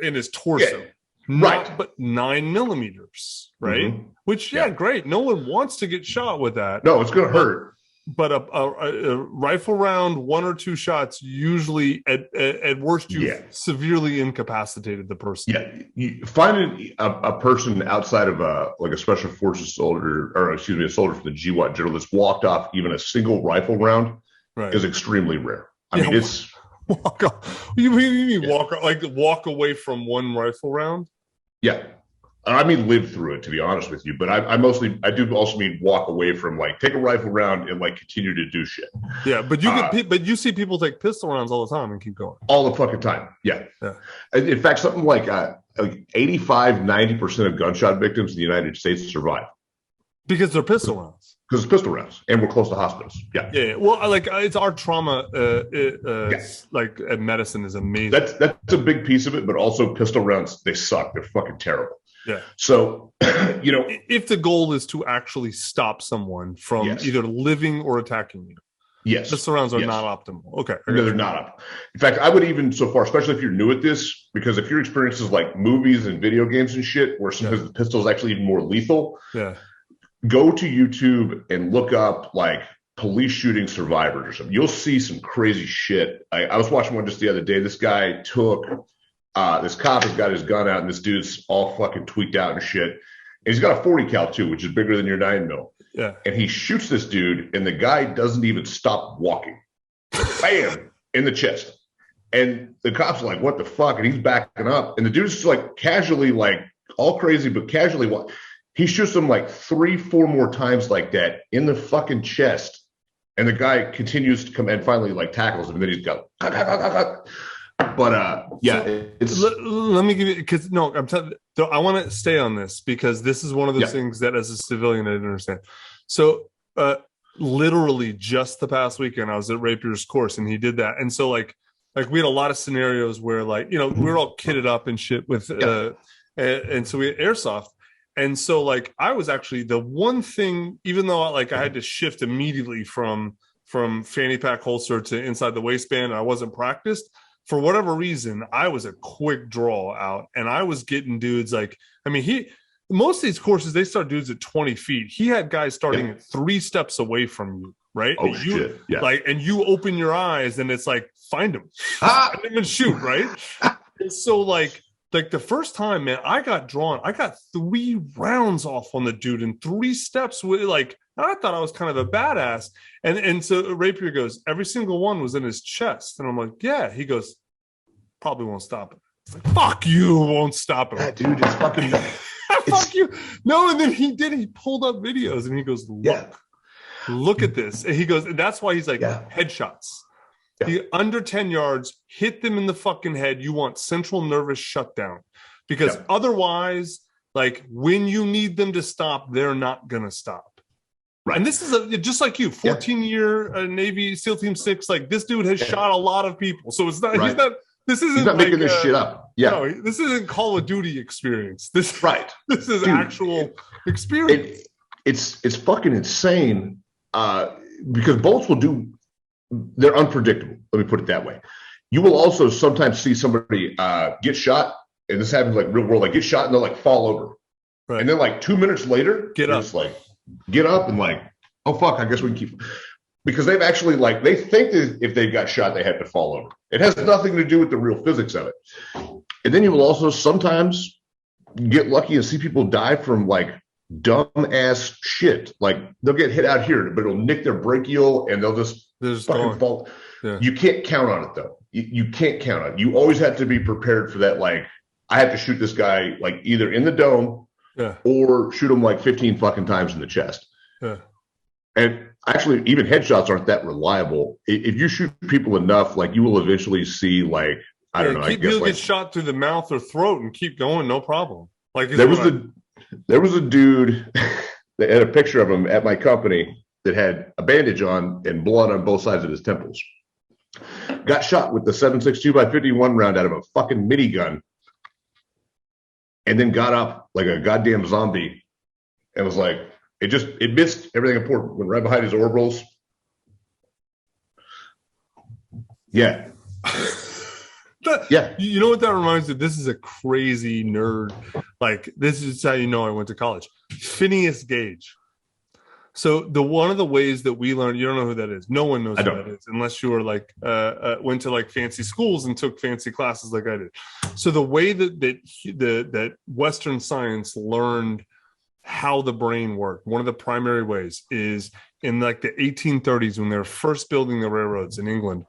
in his torso. Yeah. Not, but 9 millimeters, right? Mhm. Which, great. No one wants to get shot with that. No, it's going to hurt. But a rifle round, 1 or 2 shots, usually at worst, you severely incapacitated the person. Yeah, finding a person outside of like a special forces soldier, or excuse me, a soldier from the GWAT general that's walked off even a single rifle round is extremely rare. I mean, it's walk off. You mean walk away from one rifle round? Yeah. I mean, live through it, to be honest with you. But I do also mean walk away from, like, take a rifle round and, like, continue to do shit. Yeah, but you see people take pistol rounds all the time and keep going. All the fucking time. Yeah. In fact, something like 85-90% of gunshot victims in the United States survive. Because they're pistol rounds. Because it's pistol rounds, and we're close to hospitals. Yeah. Yeah. Well, like, it's our trauma. Like, medicine is amazing. That's a big piece of it, but also pistol rounds, they suck. They're fucking terrible. Yeah. So, if the goal is to actually stop someone from either living or attacking you, pistol rounds are not optimal. Okay. No, they're not optimal. In fact, I would even so far, especially if you're new at this, because if your experience is like movies and video games and shit, where sometimes the pistol is actually even more lethal. Yeah. Go to YouTube and look up like police shooting survivors or something. You'll see some crazy shit. I was watching one just the other day. This guy took this cop has got his gun out, and this dude's all fucking tweaked out and shit. And he's got a 40 cal too, which is bigger than your 9mm. Yeah. And he shoots this dude, and the guy doesn't even stop walking. Bam! In the chest. And the cop's like, what the fuck? And he's backing up. And the dude's just like casually, like all crazy, but casually he shoots him like 3-4 more times like that in the fucking chest. And the guy continues to come and finally like tackles him. And then he's got, but let me give you, because no, I'm telling you, I want to stay on this because this is one of those things that as a civilian, I didn't understand. So literally just the past weekend, I was at Rapier's course and he did that. And so like we had a lot of scenarios where like, we were all kitted up and shit with, and so we had airsoft. And so, like, I was actually the one thing, even though like I had to shift immediately from fanny pack holster to inside the waistband, and I wasn't practiced for whatever reason, I was a quick draw out, and I was getting dudes like, I mean, most of these courses they start dudes at 20 feet. He had guys starting at 3 steps away from you, right? Oh shit! Yeah. Like, and you open your eyes, and it's like, find him, and then shoot, right? And so like the first time, man, I got drawn. I got 3 rounds off on the dude in 3 steps. With like, I thought I was kind of a badass. And so Rapier goes, every single one was in his chest. And I'm like, yeah. He goes, probably won't stop it. It's like, fuck you, won't stop it. Yeah, dude, it's fucking. Fuck you. No, and then he did. He pulled up videos and he goes, look at this. And he goes, and that's why he's like, headshots. The under 10 yards, hit them in the fucking head. You want central nervous shutdown because otherwise, like when you need them to stop, they're not going to stop. Right. And this is just like you, 14-year Navy SEAL Team 6. Like this dude has shot a lot of people. So it's not, he's not like, making this shit up. Yeah. No, this isn't Call of Duty experience. This is dude, actual experience. It's fucking insane because bolts will do. They're unpredictable. Let me put it that way. You will also sometimes see somebody get shot, and this happens like real world, like get shot and they'll like fall over. Right. And then like 2 minutes later, get up. Just like get up and like, oh fuck, I guess we can keep because they've actually like they think that if they got shot, they had to fall over. It has nothing to do with the real physics of it. And then you will also sometimes get lucky and see people die from like dumb ass shit. Like they'll get hit out here, but it'll nick their brachial and they'll just fucking fall. Yeah. You can't count on it though. You can't count on it. You always have to be prepared for that. Like I have to shoot this guy like either in the dome or shoot him like 15 fucking times in the chest. Yeah. And actually even headshots aren't that reliable. If you shoot people enough, like you will eventually see like, I don't know. I guess he'll like, get shot through the mouth or throat and keep going. No problem. Like there was a dude that had a picture of him at my company that had a bandage on and blood on both sides of his temples. Got shot with the 7.62 by 51 round out of a fucking minigun, and then got up like a goddamn zombie and was like, It missed everything important. Went right behind his orbitals. Yeah. You know what that reminds me of? This is a crazy nerd. Like, this is how you know I went to college. Phineas Gage. So one of the ways that we learned, you don't know who that is. No one knows who that is unless you were like went to like fancy schools and took fancy classes like I did. So the way that Western science learned how the brain worked, one of the primary ways is in like the 1830s when they were first building the railroads in England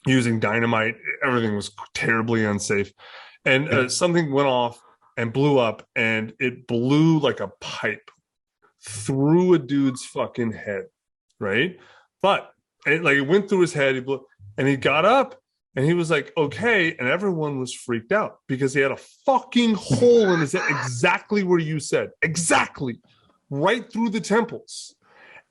using dynamite. Everything was terribly unsafe, and something went off and blew up, and it blew like a pipe through a dude's fucking head, right? But it went through his head, he blew, and he got up and he was like, okay, and everyone was freaked out because he had a fucking hole in his head, exactly where you said, exactly, right through the temples.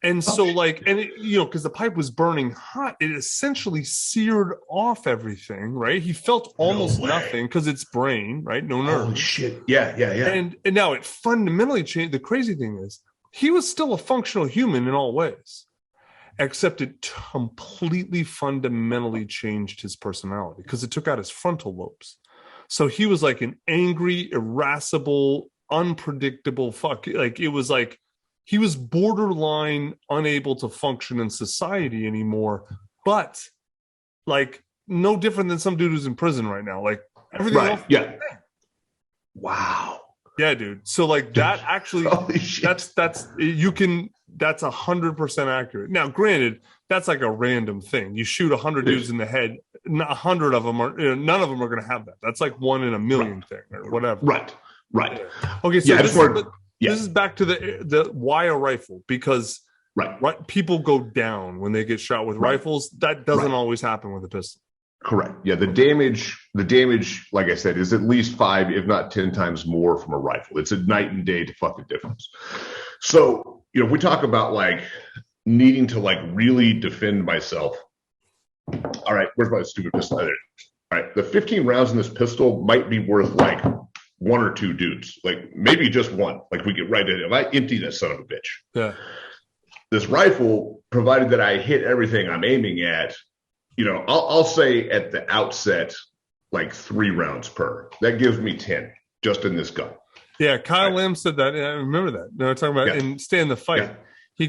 And so because the pipe was burning hot, it essentially seared off everything, right? He felt almost nothing because it's brain, right? No nerves. Holy shit. Yeah. And now it fundamentally changed. The crazy thing is, he was still a functional human in all ways, except it completely fundamentally changed his personality because it took out his frontal lobes. So he was like an angry, irascible, unpredictable fuck. Like, it was like he was borderline unable to function in society anymore, but like no different than some dude who's in prison right now. Like, everything else. Yeah. Wow. Yeah, dude. So like that actually, that's 100% accurate. Now, granted, that's like a random thing. You shoot 100 dudes in the head, 100 of them are, none of them are going to have that. That's like 1 in a million thing or whatever. Right. Okay, so this is back to the why a rifle, because people go down when they get shot with rifles. That doesn't always happen with a pistol. Correct. Yeah, the damage, like I said, is at least 5, if not 10 times more from a rifle. It's a night and day to fucking difference. So, if we talk about like needing to like really defend myself. All right, where's my stupid pistol? There. All right, the 15 rounds in this pistol might be worth like 1 or 2 dudes, like maybe just 1. Like, we get right in it. If I empty that son of a bitch. Yeah. This rifle, provided that I hit everything I'm aiming at, I'll say at the outset, like 3 rounds per. That gives me 10 just in this gun. Yeah, Kyle Lamb said that. I remember that. No, I'm talking about in Stay in the Fight. Yeah. He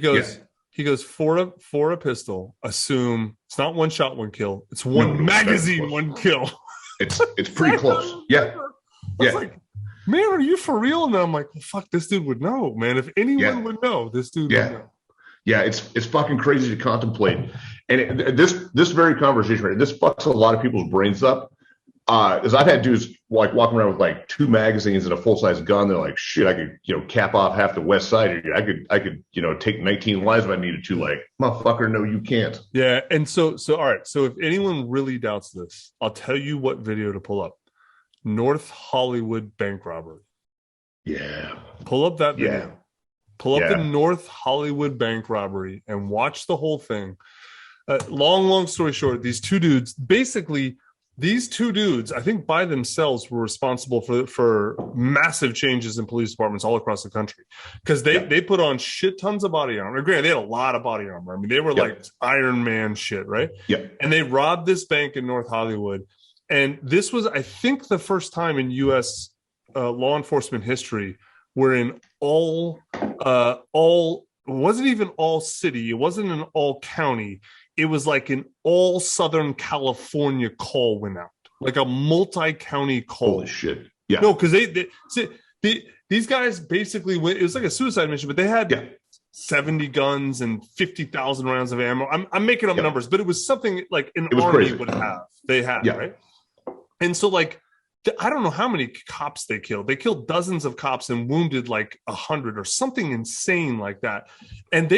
goes for a pistol. Assume it's not 1 shot, 1 kill. It's one magazine, 1 kill. It's pretty close. Yeah. I was like, man, are you for real? And I'm like, well, fuck, this dude would know, man. If anyone would know, this dude would know. Yeah, it's fucking crazy to contemplate. And this very conversation, this fucks a lot of people's brains up. As I've had dudes like walking around with like 2 magazines and a full-size gun. They're like, shit, I could, cap off half the west side. I could, take 19 lives if I needed to. Like, motherfucker, no, you can't. Yeah, and so all right. So if anyone really doubts this, I'll tell you what video to pull up. North Hollywood bank robbery. Yeah. Pull up that video. Yeah. Pull up the North Hollywood bank robbery and watch the whole thing. Long story short, these two dudes, I think by themselves were responsible for massive changes in police departments all across the country, because they put on shit tons of body armor. Granted, they had a lot of body armor. I mean, they were like Iron Man shit, right? Yeah. And they robbed this bank in North Hollywood. And this was, I think, the first time in U.S. Law enforcement history wherein it wasn't even all city, it wasn't an all county, it was like an all Southern California call went out, like a multi-county call. Holy shit! Yeah, no, because these guys basically went. It was like a suicide mission, but they had 70 guns and 50,000 rounds of ammo. I'm making up numbers, but it was something like an army crazy. Would have. They had right, and so like. I don't know how many cops they killed. They killed dozens of cops and wounded like 100 or something insane like that. And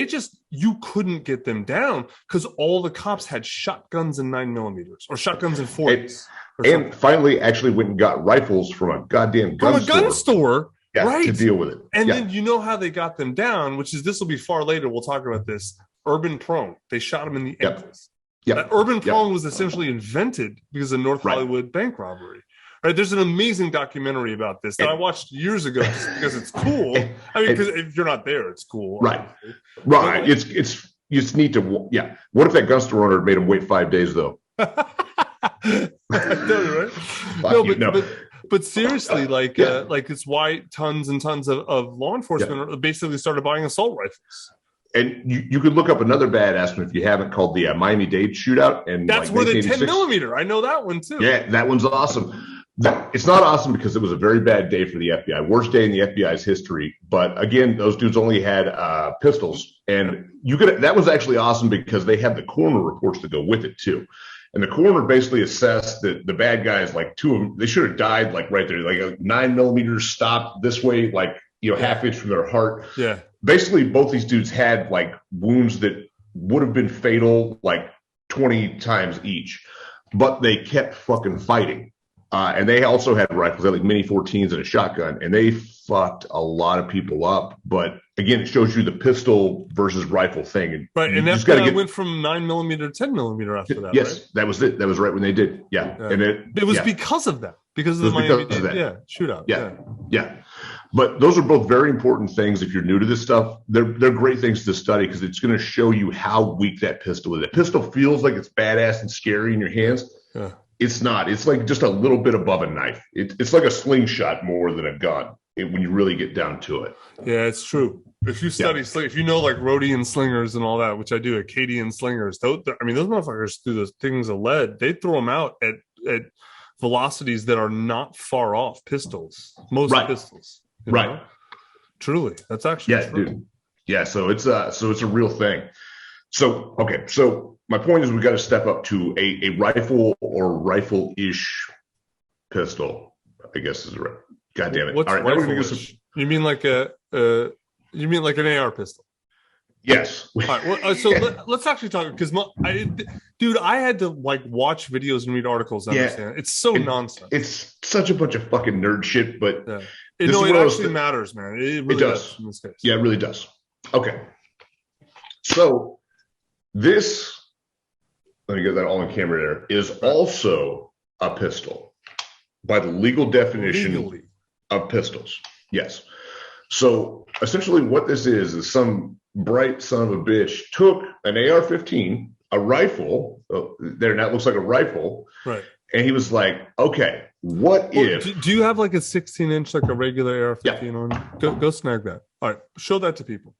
you couldn't get them down because all the cops had shotguns and 9mm or shotguns and 40s. And finally actually went and got rifles from a goddamn gun store. Right. To deal with it. And then you know how they got them down, this will be far later. We'll talk about this. Urban prone. They shot him in the ankles. That urban prone was essentially invented because of North Hollywood bank robbery. Right? There's an amazing documentary about this that I watched years ago just because it's cool. I mean, because if you're not there, it's cool. Right. Obviously. Right. Like, it's you just need to. Yeah. What if that gun store owner made him wait 5 days though? Right? No, but seriously, like it's why tons and tons of law enforcement basically started buying assault rifles. And you could look up another badass one if you haven't, called the Miami-Dade Shootout. And that's where the 10 millimeter. I know that one too. Yeah, that one's awesome. It's not awesome because it was a very bad day for the FBI, worst day in the FBI's history. But again, those dudes only had pistols, and that was actually awesome because they had the coroner reports to go with it too. And the coroner basically assessed that the bad guys, like two of them, they should have died like right there, like a 9 millimeter stopped this way, like half inch from their heart. Yeah. Basically, both these dudes had like wounds that would have been fatal like 20 times each, but they kept fucking fighting. And they also had rifles, they had like mini 14s and a shotgun, and they fucked a lot of people up. But again, it shows you the pistol versus rifle thing. Right, and that went from 9 millimeter to 10 millimeter after that. Yes, right? that was it. That was right when they did. Yeah, and it was because of that, because of the Miami-Dade shootout. Yeah. But those are both very important things. If you're new to this stuff, they're great things to study because it's going to show you how weak that pistol is. That pistol feels like it's badass and scary in your hands. Yeah. It's not. It's like just a little bit above a knife. It's like a slingshot more than a gun when you really get down to it. Yeah, it's true. If you study if you know like Rhodian slingers and all that, which I do, Acadian slingers, those motherfuckers through those things of lead, they throw them out at velocities that are not far off pistols. Most pistols. Right. Know? Truly. That's actually true. Dude. Yeah, so it's a real thing. So my point is we got to step up to a rifle or rifle-ish pistol, I guess is right. God damn it. What's all right, rifle-ish? You mean like an AR pistol? Yes. All right, well, so let's actually talk, because I had to like watch videos and read articles to understand. It's so nonsense. It's such a bunch of fucking nerd shit, but it actually matters, man. It really does in this case. Yeah, it really does. Okay. So this, let me get that all on camera there, is also a pistol by the legal definition of pistols. Yes. So essentially what this is some bright son of a bitch took an AR-15, a rifle, that looks like a rifle, right? And he was like, okay, what if... Do you have like a 16-inch, like a regular AR-15 on? Go snag that. All right, show that to people.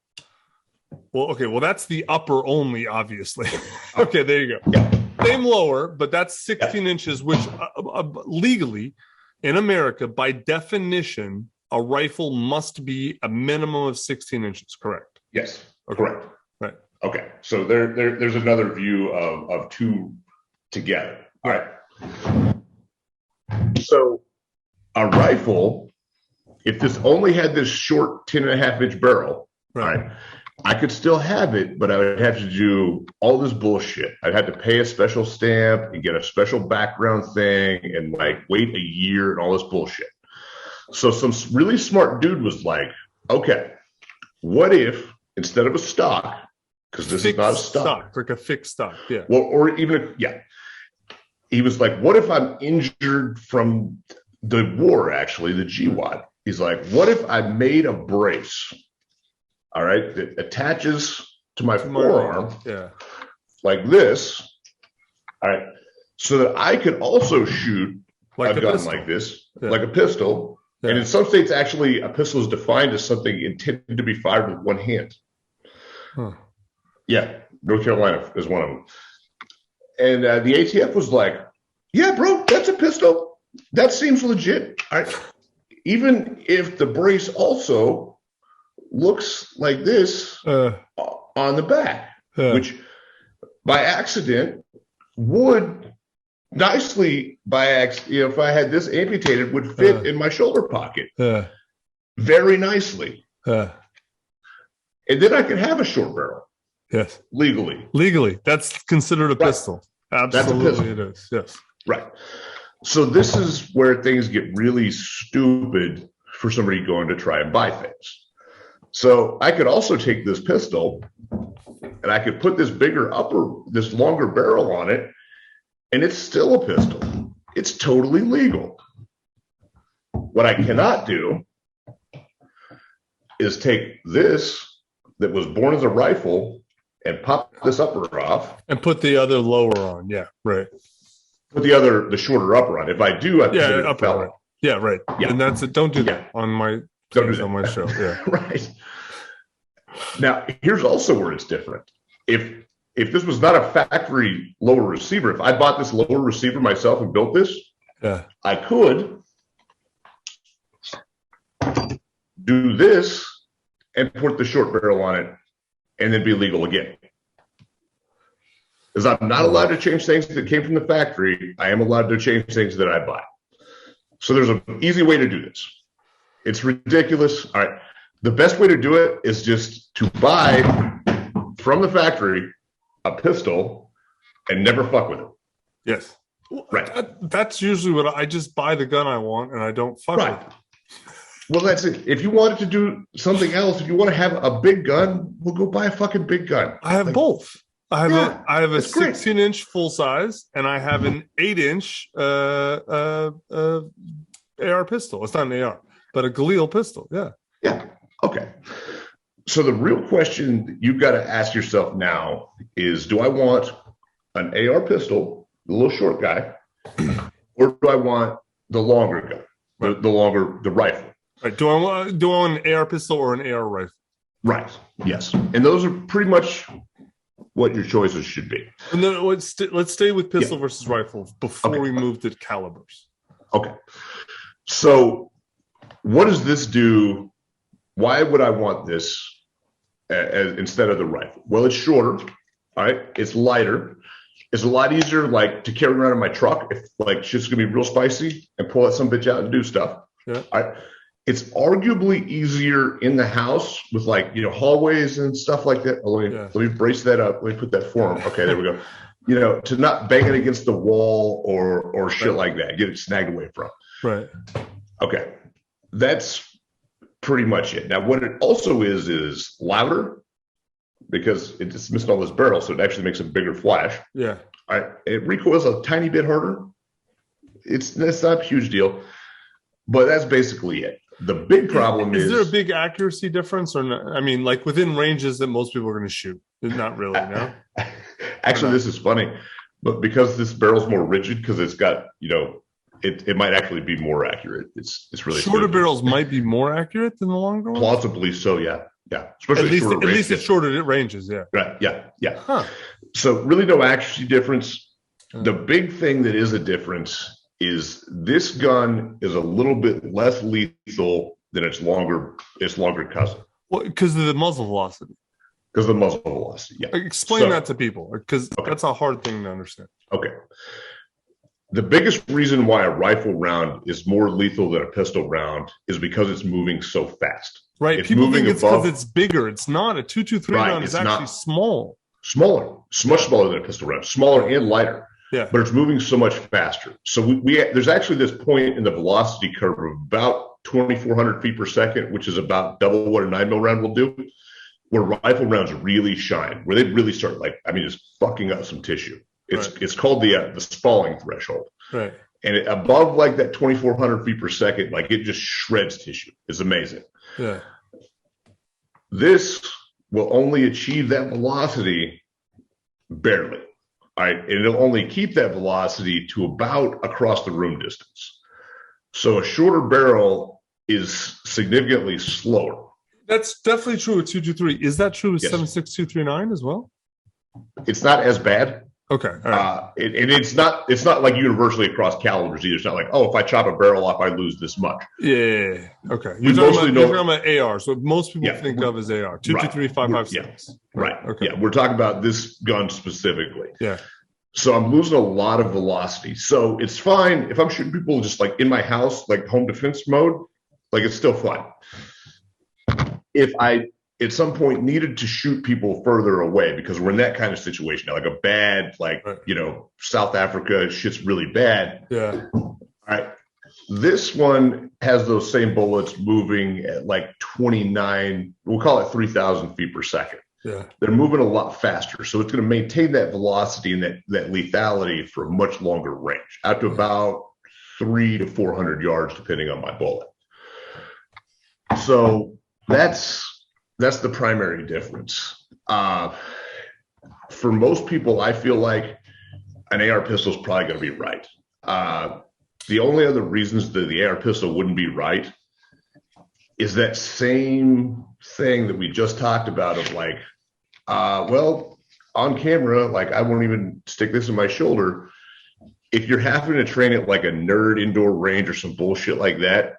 Well, okay, that's the upper only, obviously. Okay, there you go. Yeah. Same lower, but that's 16 inches, which legally in America, by definition, a rifle must be a minimum of 16 inches, correct? Yes, okay. Correct. Right. Okay, so there's another view of two together. All right. So a rifle, if this only had this short 10.5-inch barrel, right, I could still have it, but I would have to do all this bullshit. I'd have to pay a special stamp and get a special background thing and like wait a year and all this bullshit. So some really smart dude was like, okay, what if instead of a stock, because this is not a stock, like a fixed stock, yeah. Well, or even he was like, what if I'm injured from the war, actually, the GWAT? He's like, what if I made a brace, all right, that attaches to my forearm, like this, all right, so that I could also shoot like a gun pistol. Like this, like a pistol. Yeah. And in some states, actually, a pistol is defined as something intended to be fired with one hand. Huh. Yeah, North Carolina is one of them. And the ATF was like, yeah, bro, that's a pistol. That seems legit. Even if the brace also looks like this on the back, which by accident would nicely, if I had this amputated, would fit in my shoulder pocket very nicely. And then I could have a short barrel. Yes. Legally. That's considered a pistol. Absolutely it is. Yes. Right. So this is where things get really stupid for somebody going to try and buy things. So I could also take this pistol and I could put this this longer barrel on it, and it's still a pistol. It's totally legal. What I cannot do is take this that was born as a rifle and pop this upper off and put the other lower on. Yeah, right. Put the shorter upper on. If I do, I yeah, upper. Right. Yeah, right. Yeah. And that's it. Don't do that on my on my show. Yeah, right. Now, here's also where it's different. If this was not a factory lower receiver, if I bought this lower receiver myself and built this, I could do this and put the short barrel on it and then be legal again. Because I'm not allowed to change things that came from the factory. I am allowed to change things that I buy. So there's an easy way to do this. It's ridiculous. All right. The best way to do it is just to buy from the factory a pistol and never fuck with it. Yes. Right. That's usually what I just buy the gun I want and I don't fuck with it. Well, that's it. If you wanted to do something else, if you want to have a big gun, we'll go buy a fucking big gun. I have both. I have a 16-inch full size and I have an 8-inch AR pistol. It's not an AR, but a Galil pistol. Yeah. Yeah. Okay. So the real question you've got to ask yourself now is, do I want an AR pistol, the little short guy, or do I want the longer gun, the rifle? Right. Do I want an AR pistol or an AR rifle? Right. Yes. And those are pretty much what your choices should be. And then let's stay with pistol versus rifle before we move to calibers. Okay. So what does this do? Why would I want this instead of the rifle? Well, it's shorter. All right. It's lighter. It's a lot easier, like, to carry around in my truck if like shit's gonna be real spicy and pull that some bitch out and do stuff. Yeah. All right. It's arguably easier in the house with, like, hallways and stuff like that. Let me brace that up. Let me put that form. Okay, there we go. To not bang it against the wall or shit like that. Get it snagged away from. Right. Okay. That's pretty much it. Now, what it also is louder because it's missing all this barrel, so it actually makes a bigger flash. Yeah. All right. It recoils a tiny bit harder. That's not a huge deal, but that's basically it. The big problem is there a big accuracy difference or not? I mean, like within ranges that most people are going to shoot? Not really, no? Actually, this is funny, but because this barrel's more rigid, because it's got, it might actually be more accurate. It's really shorter barrels might be more accurate than the longer ones? Plausibly so, yeah. Especially at least it's shorter ranges, yeah. Right, yeah. Huh. So really no accuracy difference. The big thing that is a difference is this gun is a little bit less lethal than its longer cousin. Well, because of the muzzle velocity. Because of the muzzle velocity, yeah. Explain that to people, because that's a hard thing to understand. Okay. The biggest reason why a rifle round is more lethal than a pistol round is because it's moving so fast. Right. It's people think it's because it's bigger. It's not. A 223 round is actually small. Smaller. It's much smaller than a pistol round. Smaller and lighter. Yeah. But it's moving so much faster. So there's actually this point in the velocity curve of about 2,400 feet per second, which is about double what a 9mm round will do, where rifle rounds really shine, where they really start just fucking up some tissue. It's called the spalling threshold. Right. And above like that 2,400 feet per second, like it just shreds tissue. It's amazing. Yeah. This will only achieve that velocity barely. All right, and it'll only keep that velocity to about across the room distance. So a shorter barrel is significantly slower. That's definitely true with 223. Is that true with 7.6239 as well? It's not as bad. Okay. All right. And it's not like universally across calibers either. It's not like, if I chop a barrel off, I lose this much. Yeah. Okay. You're talking about AR. So most people think of as AR. 223, 5.56. Right. Okay. Yeah. We're talking about this gun specifically. Yeah. So I'm losing a lot of velocity. So it's fine if I'm shooting people just like in my house, like home defense mode, like it's still fine. If I at some point needed to shoot people further away because we're in that kind of situation, like a bad, South Africa shit's really bad. Yeah. All right. This one has those same bullets moving at like 29, we'll call it 3,000 feet per second. Yeah. They're moving a lot faster. So it's going to maintain that velocity and that lethality for a much longer range, out to about 300 to 400 yards, depending on my bullet. So that's the primary difference. For most people, I feel like an AR pistol is probably going to be right. The only other reasons that the AR pistol wouldn't be right is that same thing that we just talked about of like, well, on camera, like I won't even stick this in my shoulder. If you're having to train at like a nerd indoor range or some bullshit like that,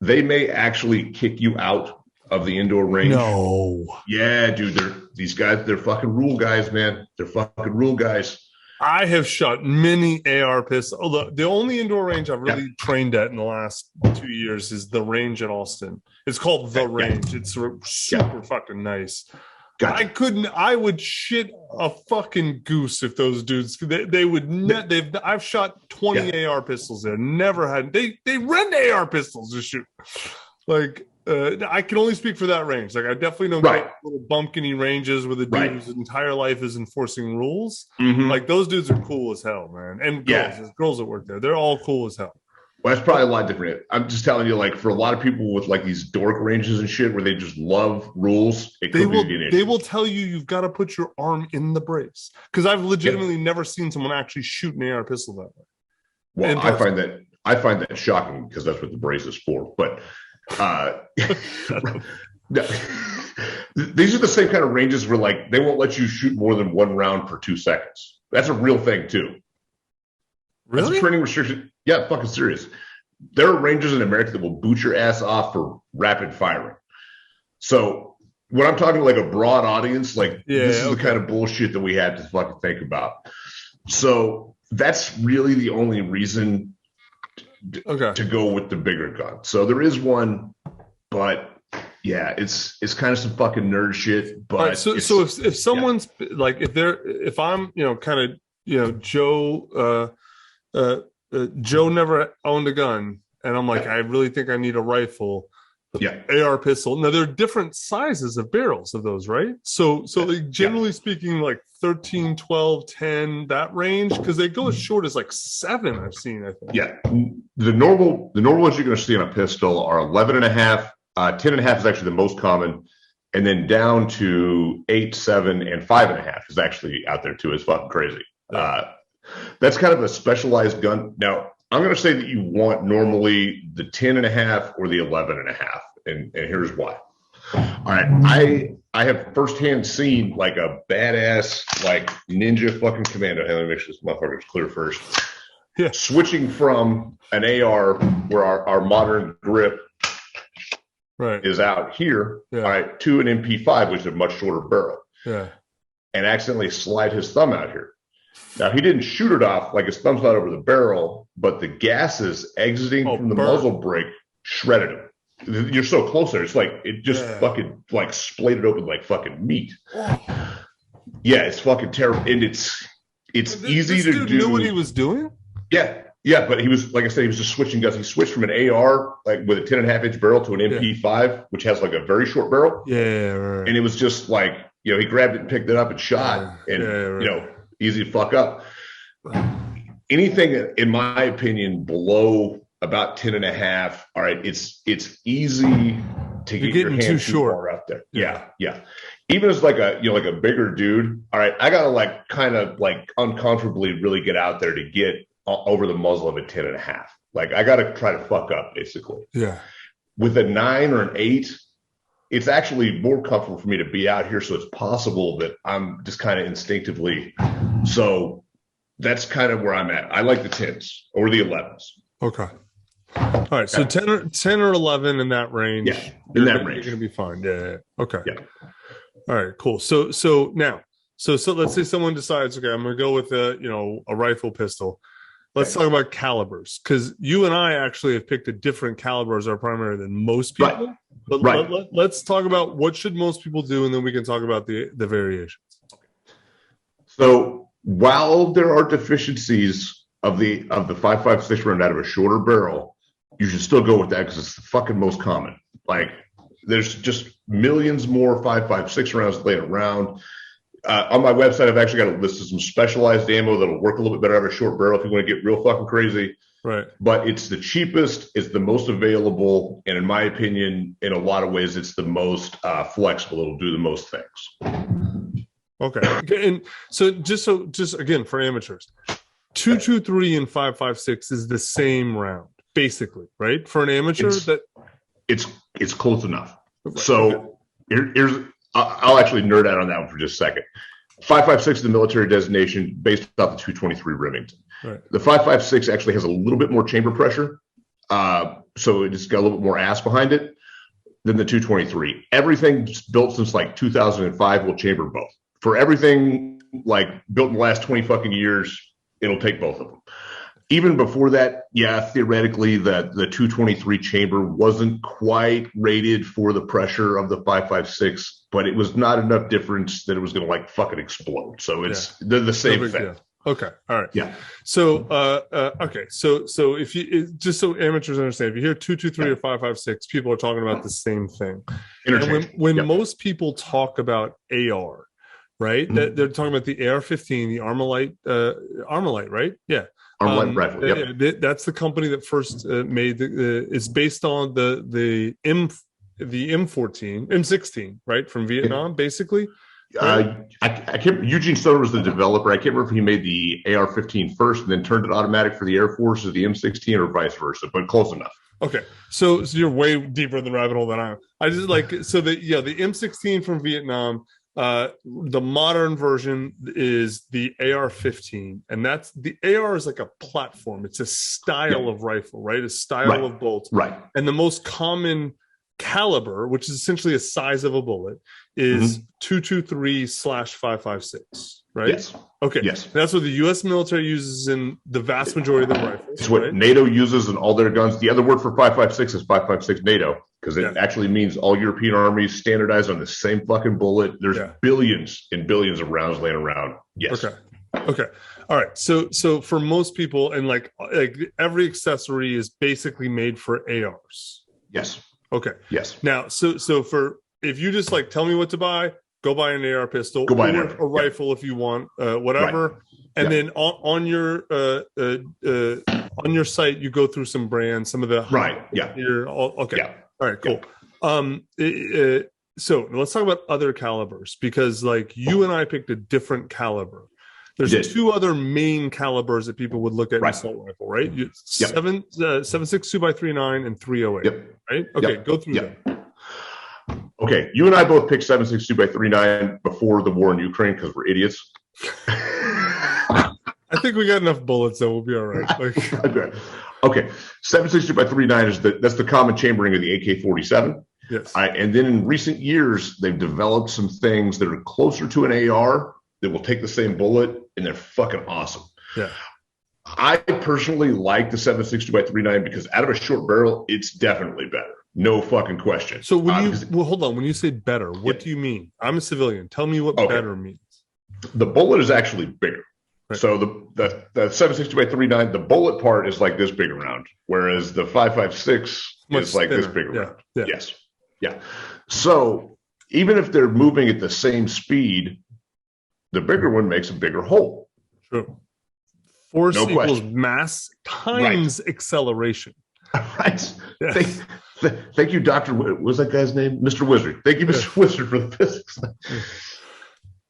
they may actually kick you out of the indoor range. No. Yeah, dude, these guys, they're fucking rule guys, man. They're fucking rule guys. I have shot many AR pistols. Although the only indoor range I've really trained at in the last 2 years is the range at Austin. It's called The Range. It's super fucking nice. Gotcha. I would shit a fucking goose if those dudes, they would I've shot 20 AR pistols there. Never had, they rent AR pistols to shoot. Like, I can only speak for that range. Like, I definitely don't get little bumpkiny ranges where the dude whose entire life is enforcing rules. Mm-hmm. Like, those dudes are cool as hell, man. And girls, there's girls that work there. They're all cool as hell. Well, that's probably a lot different. I'm just telling you, like, for a lot of people with like these dork ranges and shit where they just love rules, they will tell you you've got to put your arm in the brace. Because I've legitimately never seen someone actually shoot an AR pistol that way. Well, I find that shocking because that's what the brace is for. But these are the same kind of ranges where like they won't let you shoot more than one round per 2 seconds. That's a real thing too. Really? That's a training restriction. Yeah, fucking serious. There are ranges in America that will boot your ass off for rapid firing. So when I'm talking like a broad audience, like this is the kind of bullshit that we had to fucking think about. So that's really the only reason to go with the bigger gun. So there is one, but yeah, it's kind of some fucking nerd shit. But right, so if someone's like, if I'm kind of Joe never owned a gun, and I'm like, I really think I need a rifle. AR pistol. Now there are different sizes of barrels of those, right? So like generally speaking, like 13, 12, 10, that range, because they go as short as like 7. I've seen. I think. Yeah, the normal ones you're going to see on a pistol are 11.5. 10.5 is actually the most common, and then down to 8, 7, and 5.5 is actually out there too. It's fucking crazy. That's kind of a specialized gun. Now, I'm going to say that you want normally the 10.5 or the 11.5, and here's why. All right, I have firsthand seen like a badass like ninja fucking commando. Hey, let me make sure this motherfucker is clear first. Yeah, switching from an AR where our modern grip is out here, all right, to an MP5, which is a much shorter barrel. Yeah, and accidentally slide his thumb out here. Now, he didn't shoot it off, like his thumb's not over the barrel, but the gases exiting from the muzzle brake shredded him. You're so close there. It's like, it just fucking like splayed it open like fucking meat. Yeah, it's fucking terrible. And it's easy to do. This dude knew what he was doing? Yeah, but he was, like I said, he was just switching guns. He switched from an AR, like with a 10.5-inch barrel, to an MP5, which has like a very short barrel. And it was just like, he grabbed it and picked it up and shot. Easy to fuck up. Anything, in my opinion, below about 10.5, all right, it's easy to get your hand too far out there. Yeah. Even as like a a bigger dude, all right, I gotta like kind of like uncomfortably really get out there to get over the muzzle of a 10.5. Like I gotta try to fuck up basically. Yeah. With a 9 or an 8. It's actually more comfortable for me to be out here, so it's possible that I'm just kind of instinctively. So that's kind of where I'm at. I like the 10s or the 11s. Okay. All right. So 10 or 11 in that range. Yeah, in that range. You're going to be fine. Yeah. Okay. Yeah. All right, cool. So now, let's say someone decides, okay, I'm going to go with a rifle pistol. Let's talk about calibers, because you and I actually have picked a different caliber as our primary than most people. But let's talk about what should most people do, and then we can talk about the variations. So while there are deficiencies of the 5.56 round out of a shorter barrel, you should still go with that because it's the fucking most common. Like there's just millions more 5.56 rounds laying around. On my website, I've actually got a list of some specialized ammo that'll work a little bit better out of a short barrel if you want to get real fucking crazy. Right. But it's the cheapest, it's the most available, and in my opinion, in a lot of ways, it's the most flexible. It'll do the most things. Okay. And just again for amateurs, 223 and 5.56 is the same round, basically, right? For an amateur, it's close enough. Right. So here's I'll actually nerd out on that one for just a second. 5.56 is the military designation based off the 223 Remington. Right. The 5.56 actually has a little bit more chamber pressure, so it's got a little bit more ass behind it than the 223. Everything built since like 2005 will chamber both. For everything like built in the last 20 fucking years, it'll take both of them. Even before that, yeah, theoretically, the 223 chamber wasn't quite rated for the pressure of the 5.56, but it was not enough difference that it was going to like fucking explode. So they're the same thing. Yeah. Okay. All right. Yeah. So, okay. So if you just so amateurs understand, if you hear 223 or 5.56, people are talking about the same thing. And when most people talk about AR, right, they're talking about the AR-15, the Armalite, right? Yeah. Armalite rifle. Yep. That's the company that first made it's based on the M14, M16, right, from Vietnam, basically. I can't. Eugene Stoner was the developer. I can't remember if he made the AR-15 first and then turned it automatic for the Air Force or the M16 or vice versa, but close enough. Okay, so you're way deeper in the rabbit hole than I am. I just like the M16 from Vietnam. The modern version is the AR-15, and that's the AR is like a platform. It's a style of rifle, right? A style of bolt, right? And the most common caliber, which is essentially a size of a bullet, is 223/5.56, right? Yes. Okay. Yes. That's what the U.S. military uses in the vast majority of their rifles. It's what NATO uses in all their guns. The other word for 5.56 is 5.56 NATO, because it actually means all European armies standardize on the same fucking bullet. There's billions and billions of rounds laying around. Yes. Okay. All right. So for most people, and like every accessory is basically made for ARs. Yes. Okay. Yes. Now, so for if you just like tell me what to buy, go buy an AR pistol, go buy a rifle if you want, whatever. Right. And then on your site, you go through some brands, some of the okay. Yeah. All right. Cool. Yeah. So let's talk about other calibers, because like you and I picked a different caliber. There's two other main calibers that people would look at in assault rifle, right? 7.62 x 39 and 308. Yep. Right? Okay, go through them. Okay, you and I both picked 7.62 x 39 before the war in Ukraine because we're idiots. I think we got enough bullets, so we'll be all right. Okay, 7.62 x 39 that's the common chambering of the AK-47. Yes. And then in recent years, they've developed some things that are closer to an AR that will take the same bullet, and they're fucking awesome. Yeah. I personally like the 7.62 x 39 because out of a short barrel, it's definitely better. No fucking question. So when hold on, when you say better, what do you mean? I'm a civilian. Tell me what better means. The bullet is actually bigger. Right. So the 7.62 x 39, the bullet part is like this big around, whereas the 5.56 is like this big around. Yeah. Yes. Yeah. So even if they're moving at the same speed, the bigger one makes a bigger hole. True. Force equals mass times acceleration. Right. Yes. Thank you, Doctor. What was that guy's name? Mr. Wizard. Thank you, Mr. Wizard, for the physics.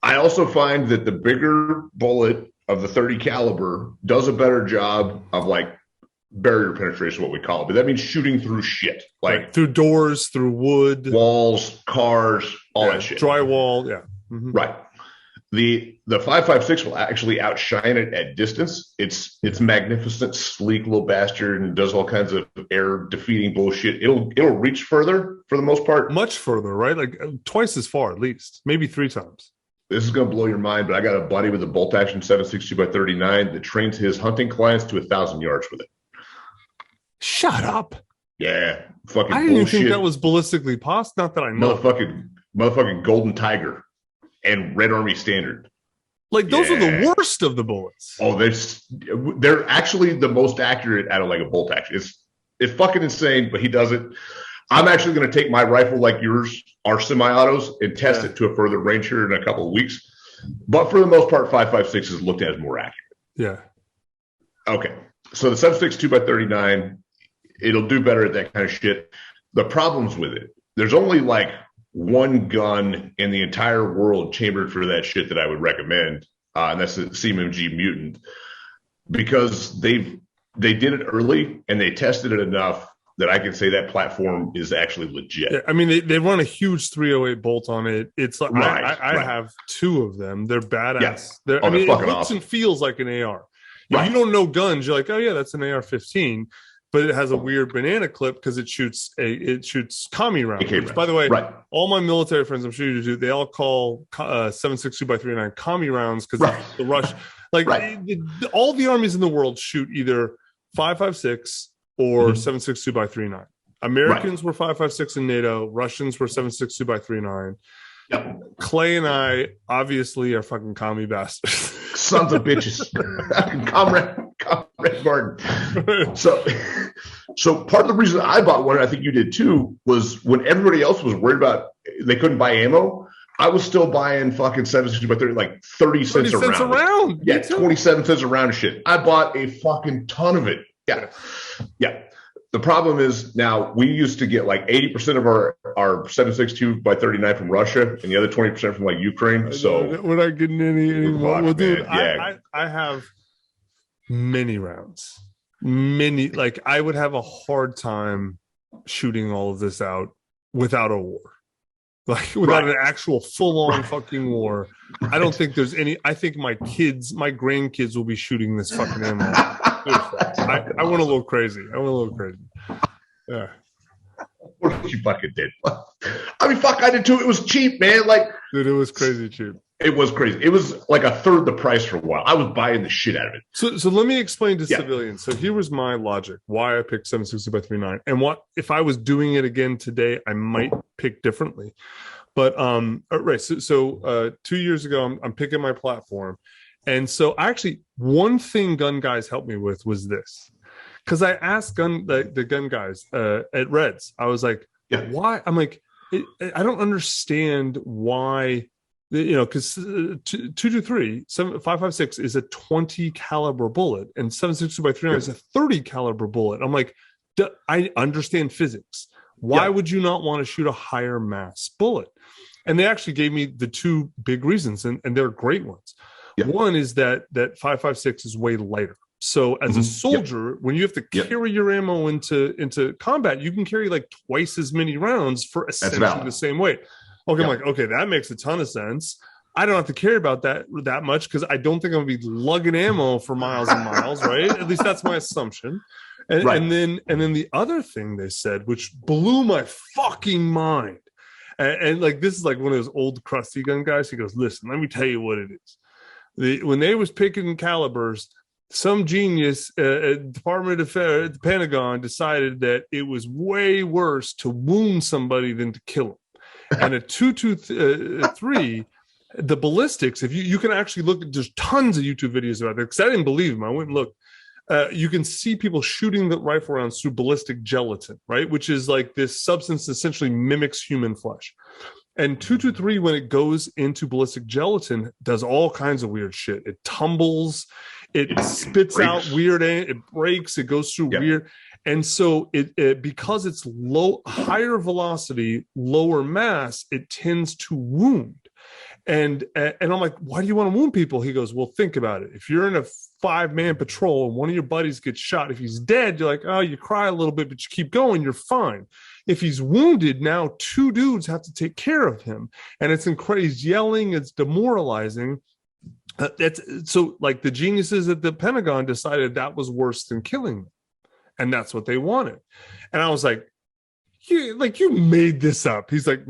I also find that the bigger bullet of the 30 caliber does a better job of like barrier penetration, what we call it. But that means shooting through shit, like through doors, through wood, walls, cars, all that shit. Drywall. Yeah. Mm-hmm. Right. The 5.56 will actually outshine it at distance. It's magnificent, sleek little bastard, and does all kinds of air defeating bullshit. It'll reach further for the most part. Much further, right? Like twice as far at least, maybe 3 times. This is going to blow your mind, but I got a buddy with a bolt action 7.62 x 39 that trains his hunting clients to 1,000 yards with it. Shut up. Yeah, fucking I didn't even think that was ballistically possible. Not that I know. Motherfucking Golden Tiger and Red Army Standard. Like those are the worst of the bullets. Oh, they're actually the most accurate out of like a bolt action. It's fucking insane, but he does it. I'm actually going to take my rifle like yours, our semi-autos, and test it to a further range here in a couple of weeks. But for the most part, 5.56 is looked at as more accurate. Yeah. Okay. So the 7.62 by 39, it'll do better at that kind of shit. The problems with it, there's only like one gun in the entire world chambered for that shit that I would recommend, and that's the Cmmg Mutant, because they did it early and they tested it enough that I can say that platform is actually legit. Yeah, I mean, they run a huge 308 bolt on it. It's like I have two of them. They're badass. Yeah. I mean, it looks awesome. and feels like an AR. If you don't know guns, you're like, oh yeah, that's an AR-15, but it has a weird banana clip because it shoots commie rounds. Which, by the way, all my military friends, I'm sure you do, they all call 7.62 by 39 commie rounds because the rush. Like all the armies in the world shoot either 5.56 or 7.62 by 39. Americans were 5.56 in NATO. Russians were 7.62 by 39. Yep. Clay and I obviously are fucking commie bastards. Sons of bitches. Comrade Martin. So part of the reason I bought one, and I think you did too, was when everybody else was worried about they couldn't buy ammo, I was still buying fucking 7.62 by 30, like 30 cents a round. Yeah, 27 cents a round of shit. I bought a fucking ton of it. Yeah. The problem is now we used to get like 80% of our 7.62 by 39 from Russia and the other 20% from like Ukraine. So we're not getting any anymore. Well, dude, yeah. I have many rounds. Like I would have a hard time shooting all of this out without a war. Like without an actual full-on fucking war. I don't think there's any. I think my grandkids will be shooting this fucking ammo. I went a little crazy. Yeah. What you fucking did. I mean, fuck, I did too. It was cheap, man. Like, dude, it was crazy cheap. It was crazy. It was like a third the price for a while. I was buying the shit out of it. So let me explain to civilians. So here was my logic, why I picked 7.62 by 39. And what if I was doing it again today, I might pick differently. But right. So 2 years ago, I'm picking my platform. And so actually one thing gun guys helped me with was this. Because I asked the gun guys at Reds, I was like, why? I'm like, I don't understand why. Because 223 5.56 is a 20 caliber bullet, and 7.62 by 39 is a 30 caliber bullet. I'm like, I understand physics. Why would you not want to shoot a higher mass bullet? And they actually gave me the two big reasons, and they're great ones. One is that 5.56 is way lighter. So as a soldier, when you have to carry your ammo into combat, you can carry like twice as many rounds for essentially the same weight. Okay, I'm like, okay, that makes a ton of sense. I don't have to care about that much because I don't think I'm gonna be lugging ammo for miles and miles, right? At least that's my assumption. And then the other thing they said, which blew my fucking mind, and like this is like one of those old crusty gun guys. He goes, "Listen, let me tell you what it is. When they was picking calibers, some genius at Department of Affairs, the Pentagon, decided that it was way worse to wound somebody than to kill them." And a 223, the ballistics, if you can actually look, there's tons of YouTube videos about it because I didn't believe them. I went and looked. You can see people shooting the rifle rounds through ballistic gelatin, right? Which is like this substance that essentially mimics human flesh. And 223, when it goes into ballistic gelatin, does all kinds of weird shit. It tumbles, it spits out weird, it breaks, it goes through weird. And so it because it's higher velocity, lower mass, it tends to wound. And I'm like, why do you want to wound people? He goes, well, think about it. If you're in a 5-man patrol and one of your buddies gets shot, if he's dead, you're like, oh, you cry a little bit, but you keep going, you're fine. If he's wounded, now 2 dudes have to take care of him. And it's incredible. He's yelling, it's demoralizing. So like the geniuses at the Pentagon decided that was worse than killing them. And that's what they wanted. And I was like, you made this up. He's like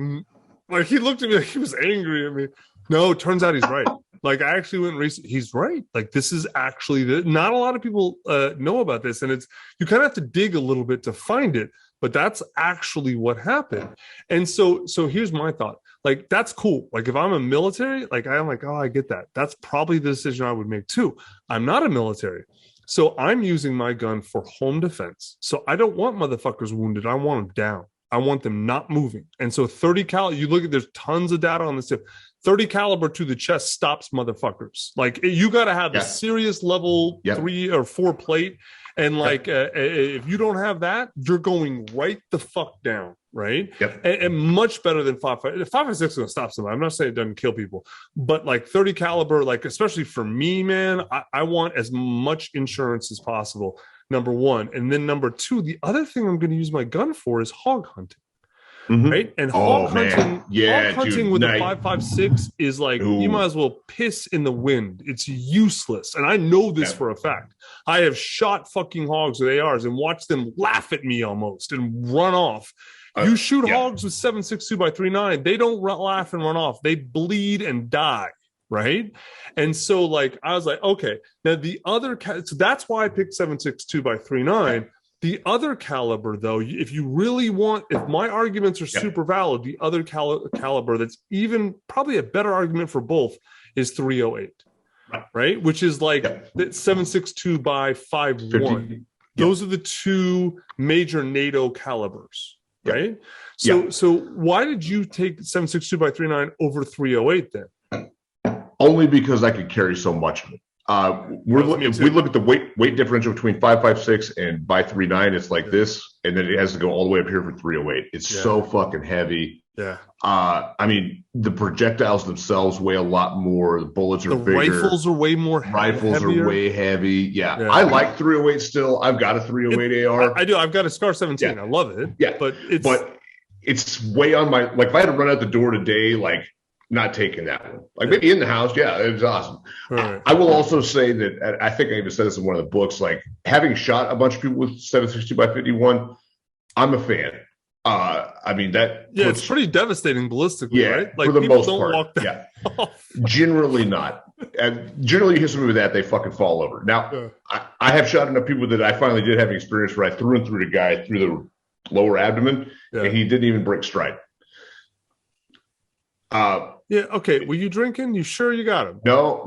he looked at me like he was angry at me. No, it turns out he's right. Like I actually went and researched. He's right. Like this is actually not a lot of people know about this. And you kind of have to dig a little bit to find it, but that's actually what happened. And so here's my thought. Like, that's cool. Like if I'm a military, like I'm like, oh, I get that. That's probably the decision I would make too. I'm not a military. So I'm using my gun for home defense. So I don't want motherfuckers wounded. I want them down. I want them not moving. And so 30 cal, you look at, there's tons of data on this tip. 30 caliber to the chest stops motherfuckers. Like you got to have a serious level 3 or 4 plate. And like, if you don't have that, you're going right the fuck down. Right. And much better than 5.56 is going to stop somebody. I'm not saying it doesn't kill people, but like 30 caliber, like, especially for me, man, I want as much insurance as possible. Number one. And then number two, the other thing I'm going to use my gun for is hog hunting. Right. And hog hunting, with a 5.56 is like, you might as well piss in the wind. It's useless. And I know this for a fact. I have shot fucking hogs with ARs and watched them laugh at me almost and run off. You shoot hogs with 7.62 by 3.9, they don't laugh and run off. They bleed and die. Right. And so like, I was like, okay, now the other, so that's why I picked 7.62 by 3.9. The other caliber, though, if you really want, if my arguments are super valid, the other caliber that's even probably a better argument for both is 308, right? Which is like 7.62 by 5.1. Those are the two major NATO calibers, right? So why did you take 7.62 by 3.9 over 308 then? Only because I could carry so much of it. If we look at the weight differential between 5.56 and by 3.9, it's like this, and then it has to go all the way up here for 308. It's so fucking heavy. I mean, the projectiles themselves weigh a lot more. The bullets are bigger. Rifles are way more. Rifles are way heavy. I like 308 still. I've got a 308 AR. I do. I've got a Scar 17. I love it. But it's way on my, like, if I had to run out the door today, like, not taking that one. Like maybe in the house, it was awesome. Right. I will also say that I think I even said this in one of the books. Like having shot a bunch of people with 7.62 by 51, I'm a fan. I mean that. Yeah, it's pretty devastating ballistically, right? Like for the people most don't part. walk that off. Generally not. And generally, you hit somebody with that, they fucking fall over. Now, I have shot enough people that I finally did have experience where I threw the guy through the lower abdomen, and he didn't even break stride. Okay. Were you drinking? You sure you got him? No.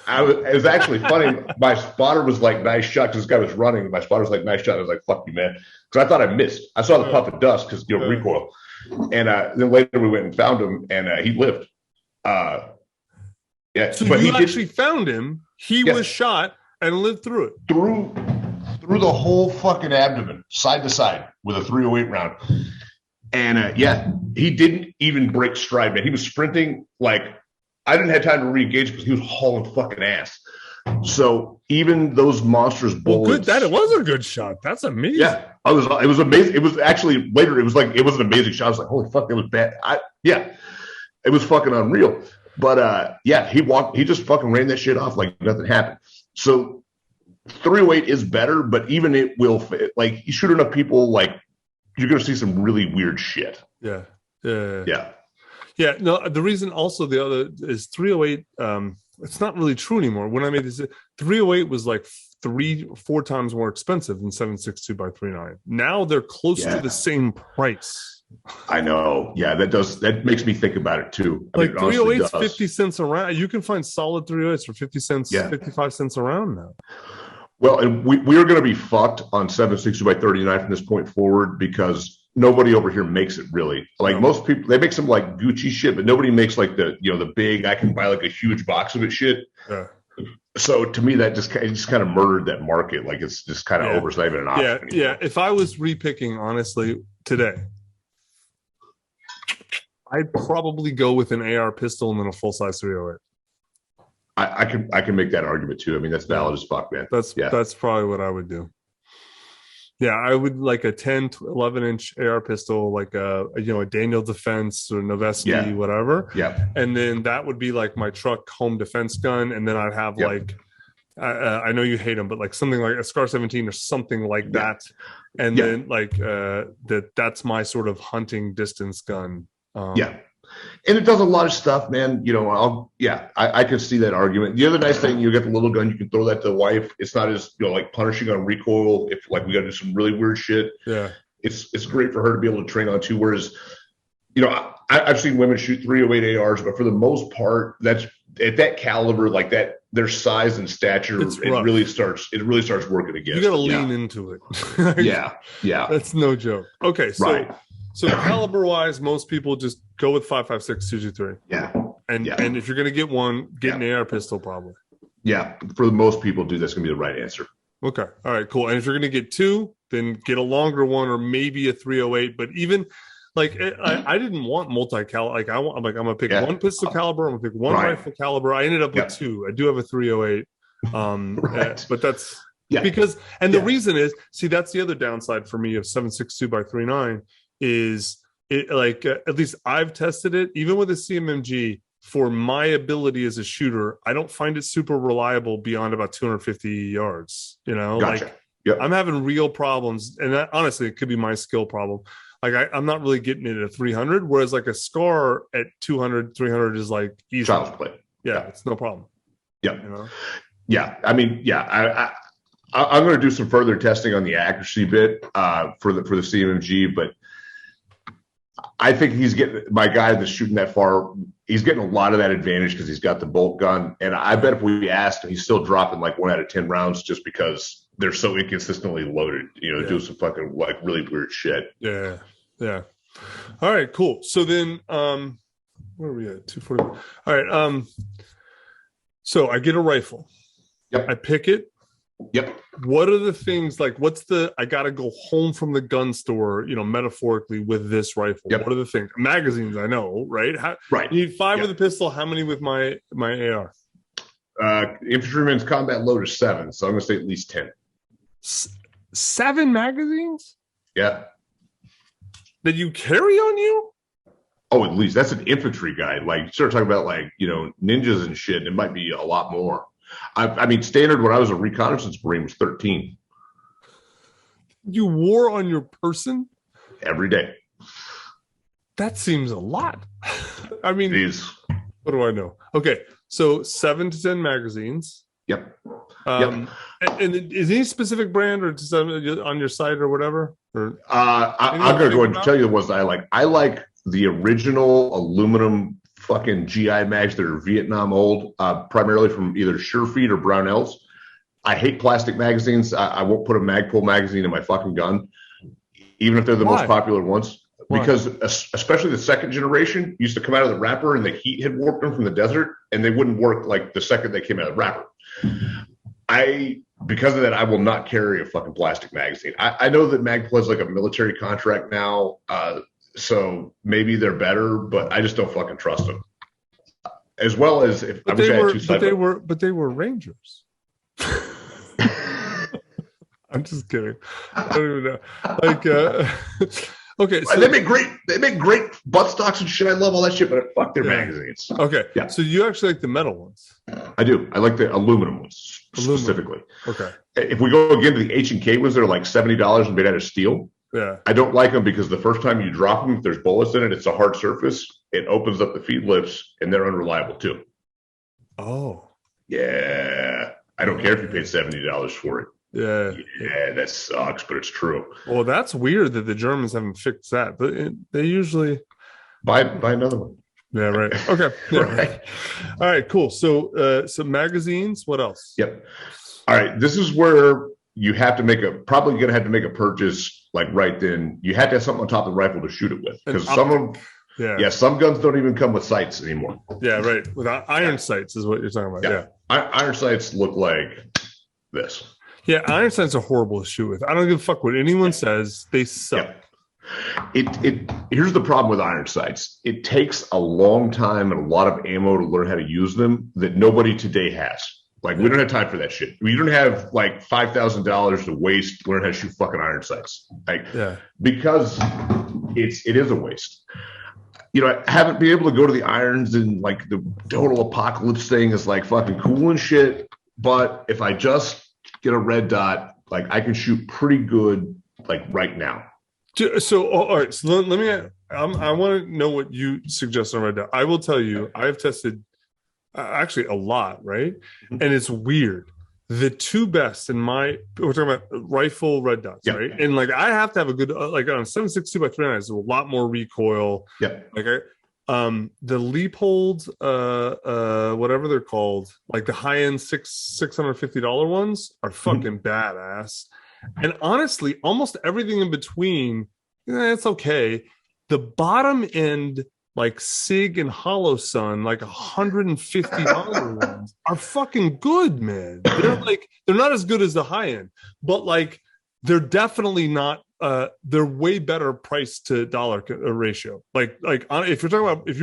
It was actually funny. My spotter was like, nice shot, because this guy was running. My spotter was like, nice shot. I was like, fuck you, man. Because I thought I missed. I saw the puff of dust because, recoil. And then later we went and found him, and he lived. So but you actually found him. He was shot and lived through it. Through the whole fucking abdomen, side to side, with a 308 round. And he didn't even break stride, man. He was sprinting like I didn't have time to re-engage because he was hauling fucking ass. So even those monstrous bullets. Good. It was a good shot. That's amazing. Yeah, it was amazing. It was actually later. It was like it was an amazing shot. I was like, holy fuck, it was bad. It was fucking unreal. But he just fucking ran that shit off like nothing happened. So 308 is better, but even it will like you shoot enough people like. You're going to see some really weird shit. Yeah. No, the reason also the other is 308. It's not really true anymore. When I made this, 308 was like 3-4 times more expensive than 7.62 by 3.9. Now they're close to the same price. I know. Yeah, that makes me think about it too. Like 308 is 50 cents a round. You can find solid 308s for 50 cents, 55 cents a round now. Well, and we are going to be fucked on 7.62 by 39 from this point forward because nobody over here makes it really. Like most people, they make some like Gucci shit, but nobody makes like the big, I can buy like a huge box of it shit. Yeah. So to me, that just kind of murdered that market. Like it's just kind of over. It's not even an option anymore. Yeah. If I was repicking, honestly, today, I'd probably go with an AR pistol and then a full-size 308. I can make that argument too. I mean, that's valid as fuck, man. That's probably what I would do. Yeah, I would like a 10 to 11 inch AR pistol, like a Daniel Defense or Noveski, whatever. Yeah. And then that would be like my truck home defense gun. And then I'd have like, I know you hate them, but like something like a Scar 17 or something like that. And then like that's my sort of hunting distance gun. And it does a lot of stuff, man. I can see that argument. The other nice thing, you get the little gun, you can throw that to the wife. It's not as like punishing on recoil. If like we got to do some really weird shit, it's great for her to be able to train on too. Whereas, I've seen women shoot 308 ARs, but for the most part, that's at that caliber, like that, their size and stature, it really starts working against. You got to lean into it. That's no joke. Okay, so. So caliber wise, most people just go with 5.56 223. Yeah. And if you're going to get one, get an AR pistol probably. Yeah, for most people, dude, that's going to be the right answer. Okay. All right, cool. And if you're going to get two, then get a longer one or maybe a 308. But even like I didn't want multi-caliber. Like I'm going to pick one pistol caliber. I'm going to pick one rifle caliber. I ended up with two. I do have a 308. But that's because, and the reason is, see, that's the other downside for me of 7.62 by 3.9 is it like, at least I've tested it, even with a CMMG. For my ability as a shooter, I don't find it super reliable beyond about 250 yards. You know, I'm having real problems, and that, honestly, it could be my skill problem. Like I'm not really getting it at 300, whereas like a SCAR at 200, 300 is like easy. Child's play. Yeah, it's no problem. Yeah, you know? Yeah. I mean, I'm going to do some further testing on the accuracy bit for the CMMG, but I think he's getting my guy that's shooting that far. He's getting a lot of that advantage because he's got the bolt gun. And I bet if we asked him, he's still dropping like 1 out of 10 rounds just because they're so inconsistently loaded. You know, do some fucking like really weird shit. Yeah. Yeah. All right, cool. So then, where are we at? 240. All right. So I get a rifle. Yep. I pick it. Yep. What are the things like? I got to go home from the gun store, you know, metaphorically with this rifle. Yep. What are the things? Magazines, I know, right? Right. You need 5 with a pistol. How many with my AR? Infantryman's combat load is 7, so I'm going to say at least 10. 7 magazines? Yeah. That you carry on you? Oh, at least that's an infantry guy. Like, you start talking about like, you know, ninjas and shit, and it might be a lot more. I mean, standard when I was a reconnaissance Marine was 13. You wore on your person? Every day. That seems a lot. I mean, what do I know? Okay, so 7 to 10 magazines. Yep. And is any specific brand or just on your site or whatever? Or I'm going to go ahead and tell you the ones I like. I like the original aluminum fucking GI mags that are Vietnam old, primarily from either Surefeed or Brownells. I hate plastic magazines. I won't put a Magpul magazine in my fucking gun, even if they're the most popular ones. Why? Because especially the second generation used to come out of the wrapper and the heat had warped them from the desert, and they wouldn't work like the second they came out of the wrapper. Because of that, I will not carry a fucking plastic magazine. I know that Magpul is like a military contract now, so maybe they're better, but I just don't fucking trust them. As well as if I wish I had 2 sides. But they were Rangers. I'm just kidding. I don't even know. Like, okay, so they make great buttstocks and shit. I love all that shit, but fuck their magazines. Okay, so you actually like the metal ones? I do. I like the aluminum ones specifically. Okay. If we go again to the H&K ones that are like $70 and made out of steel. Yeah. I don't like them because the first time you drop them, if there's bullets in it, it's a hard surface. It opens up the feed lips, and they're unreliable too. Oh. Yeah. I don't care if you paid $70 for it. Yeah, that sucks, but it's true. Well, that's weird that the Germans haven't fixed that, but they usually buy another one. Yeah, right. Okay. Yeah. Right. All right, cool. So some magazines, what else? Yep. All right, this is where you have to probably going to have to make a purchase like right then. You have to have something on top of the rifle to shoot it with, because some of them, some guns don't even come with sights anymore. Yeah, right. With iron sights is what you're talking about. Yeah. Iron sights look like this. Yeah, iron sights are horrible to shoot with. I don't give a fuck what anyone says. They suck. Here's the problem with iron sights. It takes a long time and a lot of ammo to learn how to use them that nobody today has. Like, we don't have time for that shit. We don't have like $5,000 to waste to learn how to shoot fucking iron sights. Because it is a waste. You know, haven't been able to go to the irons and like the total apocalypse thing is like fucking cool and shit. But if I just get a red dot, like I can shoot pretty good like right now. So, all right. So let me. I want to know what you suggest on red dot. I will tell you, I've tested actually a lot, right? And it's weird. The two best in we're talking about rifle red dots, right? And like I have to have a good like on 7.62 by 3.9 is a lot more recoil. Yeah. Like the Leopold, whatever they're called, like the high end $650 ones are fucking badass. And honestly, almost everything in between, it's okay. The bottom end like SIG and Holosun, like $150 ones, are fucking good, man. They're not as good as the high end, but like they're definitely not. They're way better price to dollar ratio. If you're talking about if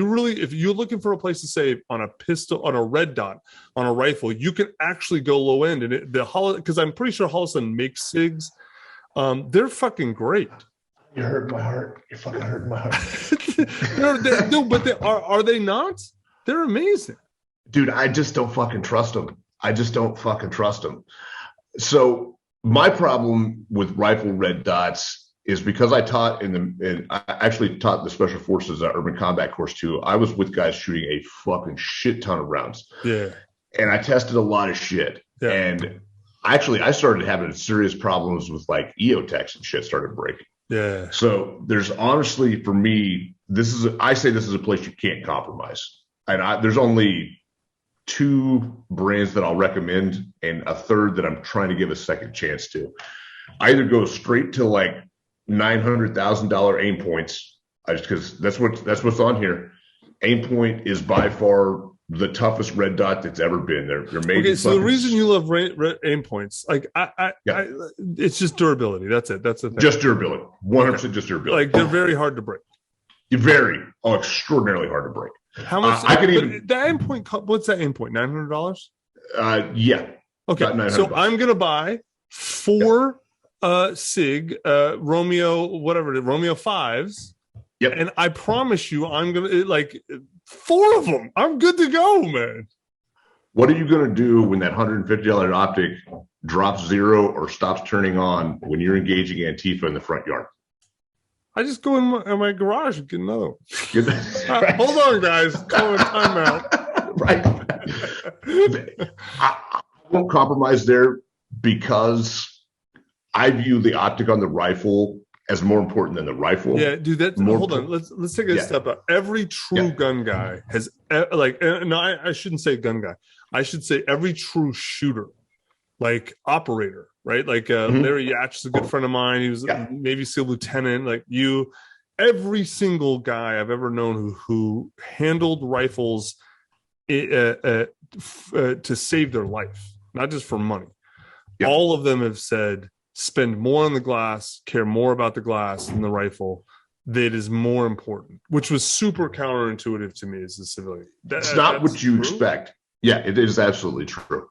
you're looking for a place to save on a pistol, on a red dot, on a rifle, you can actually go low end. And because I'm pretty sure Holosun makes SIGs. They're fucking great. You hurt my heart. You fucking hurt my heart. Are they not? They're amazing, dude. I just don't fucking trust them. So my problem with rifle red dots is because I taught I actually taught the Special Forces Urban Combat course too. I was with guys shooting a fucking shit ton of rounds. Yeah. And I tested a lot of shit. Yeah. And actually, I started having serious problems with like EOTechs and shit started breaking. Yeah. So there's honestly, for me, I say this is a place you can't compromise. And there's only 2 brands that I'll recommend and a third that I'm trying to give a second chance to. Either go straight to like $900,000 aim points, because that's what's on here. Aim point is by far the toughest red dot that's ever been. They're made. Okay, so the reason you love aim points, like it's just durability. That's it. That's the thing. Just durability. 100% just durability. Like they're very hard to break. Extraordinarily hard to break. How much? The aim point. What's that aim point? $900. Yeah. Okay. So I'm gonna buy 4 SIG Romeo, whatever it is, Romeo 5s. Yep. And I promise you, I'm gonna like 4 of them. I'm good to go, man. What are you gonna do when that $150 optic drops 0 or stops turning on when you're engaging Antifa in the front yard? I just go in my garage and get another one. Hold on, guys. Call a timeout. Right. I won't compromise there because I view the optic on the rifle as more important than the rifle. Yeah, dude. Hold on. Let's take a step up. Every true gun guy has I shouldn't say gun guy. I should say every true shooter, like operator, right? Like Larry Yatch is a good friend of mine. He was a Navy SEAL lieutenant. Like you, every single guy I've ever known who handled rifles to save their life, not just for money. Yep. All of them have said, spend more on the glass, care more about the glass than the rifle. That is more important, which was super counterintuitive to me as a civilian. It's not what you expect. Yeah, it is absolutely true.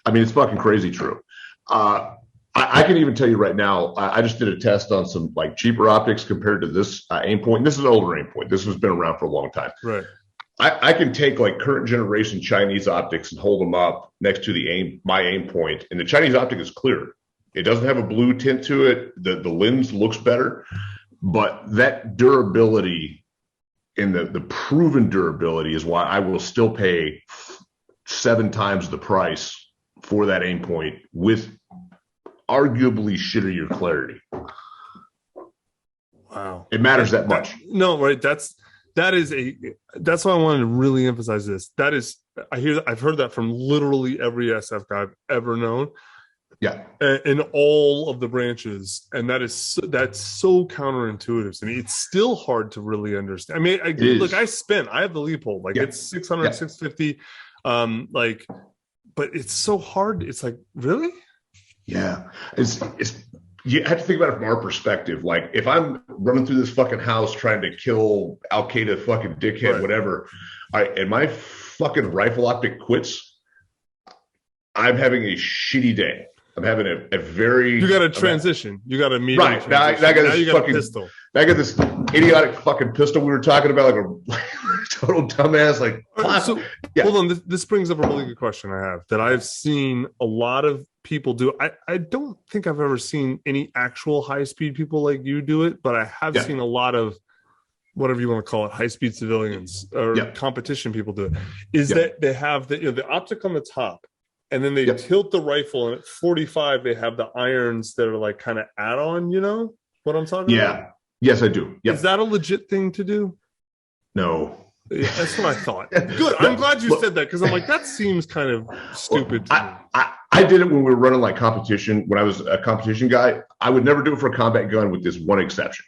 I mean, it's fucking crazy true. I can even tell you right now, I just did a test on some like cheaper optics compared to this aim point. This is an older aim point. This has been around for a long time. Right. I can take like current generation Chinese optics and hold them up next to my aim point, and the Chinese optic is clear. It doesn't have a blue tint to it. The lens looks better, but that durability and the proven durability is why I will still pay 7 times the price for that aim point with arguably shittier clarity. Wow. It matters that much. No, right. That's why I wanted to really emphasize this. I've heard that from literally every SF guy I've ever known. Yeah. In all of the branches. And that's so counterintuitive to me. It's still hard to really understand. I mean, I have the Leopold, like it's 600, 650. But it's so hard. It's like, really? Yeah. It's you have to think about it from our perspective. Like if I'm running through this fucking house trying to kill Al-Qaeda fucking dickhead, whatever, and my fucking rifle optic quits, I'm having a shitty day. I'm having a very... You got to transition. You got to meet. Right. Now I got this fucking pistol. I got this idiotic fucking pistol we were talking about, like a total dumbass. Like, hold on. This brings up a really good question I have that I've seen a lot of people do. I don't think I've ever seen any actual high-speed people like you do it, but I have seen a lot of whatever you want to call it, high-speed civilians or competition people do it. Is that they have the optic on the top, and then they tilt the rifle, and at 45 they have the irons that are like kind of add-on. You know what I'm talking about? Yes, I do. Yep. Is that a legit thing to do? No. Yeah, that's what I thought. Good. I'm glad you said that because I'm like, that seems kind of stupid to me. I did it when we were running like competition. When I was a competition guy, I would never do it for a combat gun with this one exception.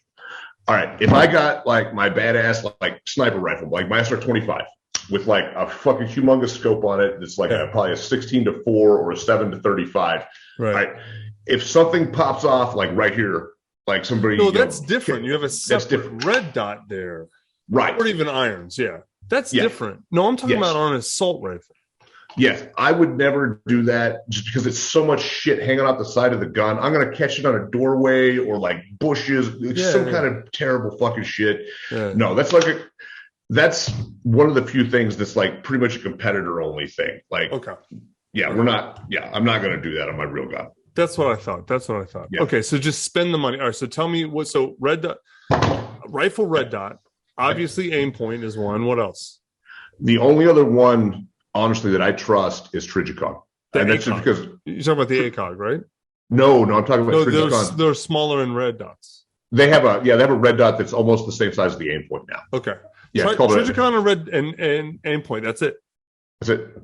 All right, if I got like my badass like sniper rifle, like my SR-25, with like a fucking humongous scope on it, it's like probably a 16-4 or a 7-35. Right. If something pops off like right here, like somebody. No, that's different. You have a separate red dot there. Right. Or even irons. Yeah. That's different. No, I'm talking about on an assault rifle. Yes, I would never do that just because it's so much shit hanging off the side of the gun. I'm going to catch it on a doorway or like bushes. It's some kind of terrible fucking shit. Yeah. No, that's one of the few things that's like pretty much a competitor only thing. Like, I'm not going to do that on my real gun. That's what I thought. Yeah. Okay, so just spend the money. All right, so tell me so red dot, rifle red dot, obviously aim point is one. What else? The only other one, honestly, that I trust is Trigicon. And that's just because you're talking about the ACOG, right? No, I'm talking about Trigicon. They're smaller in red dots. They have a red dot that's almost the same size as the aim point now. Okay. Yeah, Trigicon and red and aim point. That's it. That's it.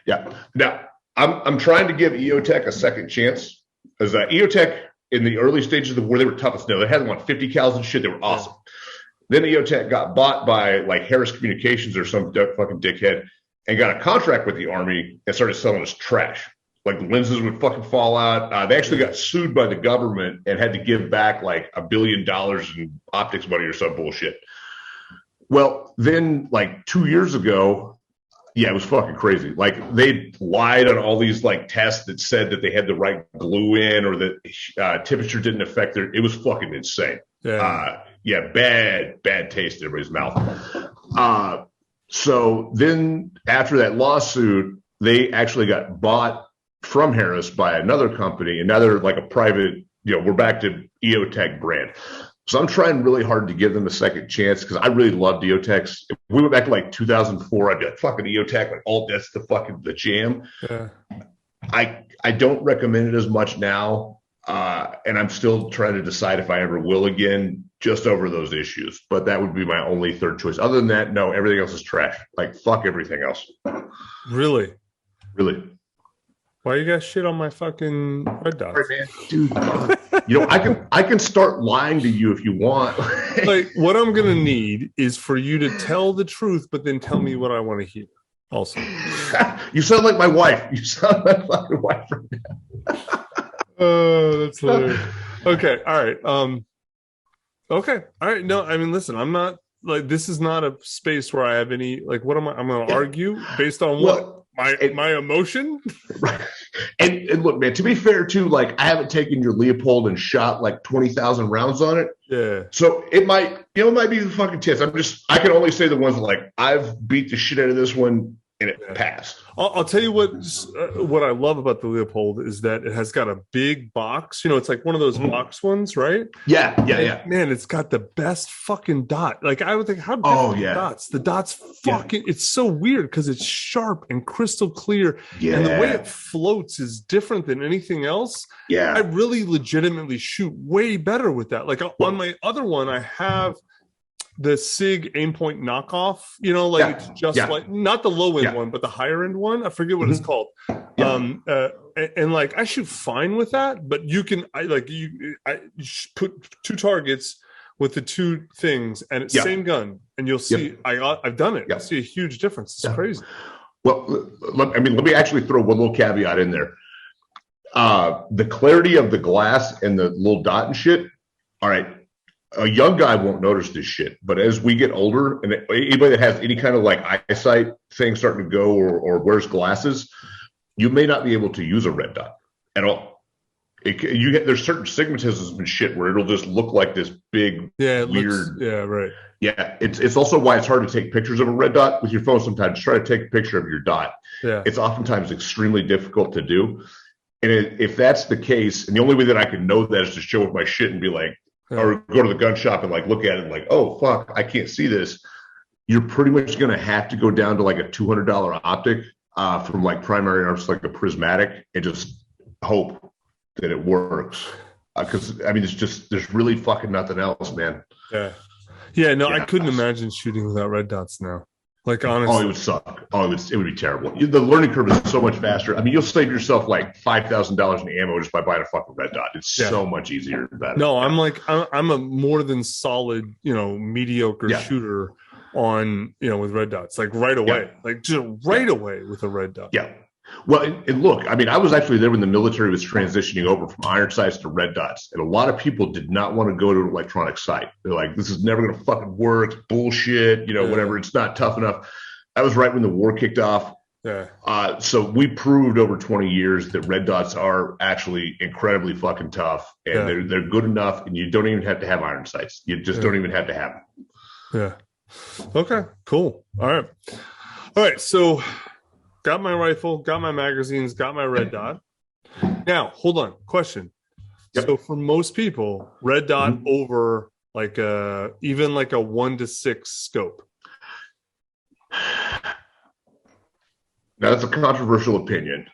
Yeah. Now I'm trying to give EOTech a second chance. As EOTech in the early stages of the war, they were toughest. They had them on 50 cals and shit. They were awesome. Then EOTech got bought by like Harris Communications or some fucking dickhead and got a contract with the Army and started selling us trash. Like lenses would fucking fall out. They actually got sued by the government and had to give back like $1 billion in optics money or some bullshit. Well, then like 2 years ago, it was fucking crazy. Like they lied on all these like tests that said that they had the right glue in or that temperature didn't affect it was fucking insane. Bad taste in everybody's mouth. So then after that lawsuit, they actually got bought from Harris by another company, and now they're like a private, we're back to EOTech brand. So I'm trying really hard to give them a second chance because I really loved EOTechs. If we went back to like 2004, I'd be like, fucking EOTech, like that's the jam. Yeah. I don't recommend it as much now. And I'm still trying to decide if I ever will again, just over those issues. But that would be my only third choice. Other than that, no, everything else is trash. Like, fuck everything else. Really? Really. Why you guys shit on my fucking red dots? Sorry, man. Dude, I can start lying to you if you want. Like, what I'm going to need is for you to tell the truth, but then tell me what I want to hear also. You sound like my wife. You sound like my wife right now. Oh, that's hilarious. Okay. All right. Okay. All right. No, I mean, listen, I'm not like, this is not a space where I have any, like, what am I? I'm going to argue based on what? My emotion? Right. And look, man, to be fair too, like I haven't taken your Leopold and shot like 20,000 rounds on it. Yeah. So it might be the fucking tits. I can only say the ones that, like, I've beat the shit out of this one and it passed. I'll tell you what I love about the Leopold is that it has got a big box. It's like one of those box ones, right? Yeah. Man, it's got the best fucking dot. Like I would think, how different the dots? The dots fucking. It's so weird because it's sharp and crystal clear, and the way it floats is different than anything else. Yeah, I really legitimately shoot way better with that. Like on my other one, I have the SIG aim point knockoff, it's just like not the low end one, but the higher end one. I forget what it's called. And like I shoot fine with that, but you can I put two targets with the two things and it's same gun, and you'll see I've done it. You'll see a huge difference. It's crazy. Well, let me actually throw one little caveat in there. The clarity of the glass and the little dot and shit. All right. A young guy won't notice this shit, but as we get older, and anybody that has any kind of like eyesight thing starting to go or wears glasses, you may not be able to use a red dot at all. There's certain stigmatisms and shit where it'll just look like this big weird. Right. Yeah, it's also why it's hard to take pictures of a red dot with your phone. Sometimes try to take a picture of your dot. Yeah, it's oftentimes extremely difficult to do. And if that's the case, and the only way that I can know that is to show with my shit and be like. Or go to the gun shop and like look at it and like, oh fuck, I can't see this. You're pretty much going to have to go down to like a $200 optic from like Primary Arts, like a prismatic, and just hope that it works. Because I mean, there's really fucking nothing else, man. Yeah. No, I couldn't imagine shooting without red dots now. Like, honestly. Oh, it would suck. Oh, it would be terrible. The learning curve is so much faster. I mean, you'll save yourself like $5,000 in ammo just by buying a fucking red dot. It's so much easier and better. No, I'm a more than solid, mediocre shooter on, with red dots, like right away, like just right away with a red dot. Yeah. Well, and look, I mean, I was actually there when the military was transitioning over from iron sights to red dots. And a lot of people did not want to go to an electronic sight. They're like, this is never going to fucking work. It's bullshit, whatever. It's not tough enough. That was right when the war kicked off. Yeah. So we proved over 20 years that red dots are actually incredibly fucking tough. And they're good enough. And you don't even have to have iron sights. You just don't even have to have them. Yeah. Okay, cool. All right. So got my rifle, got my magazines, got my red dot. Now, hold on. Question. Yep. So for most people, red dot over like even like a 1 to 6 scope. Now, that's a controversial opinion.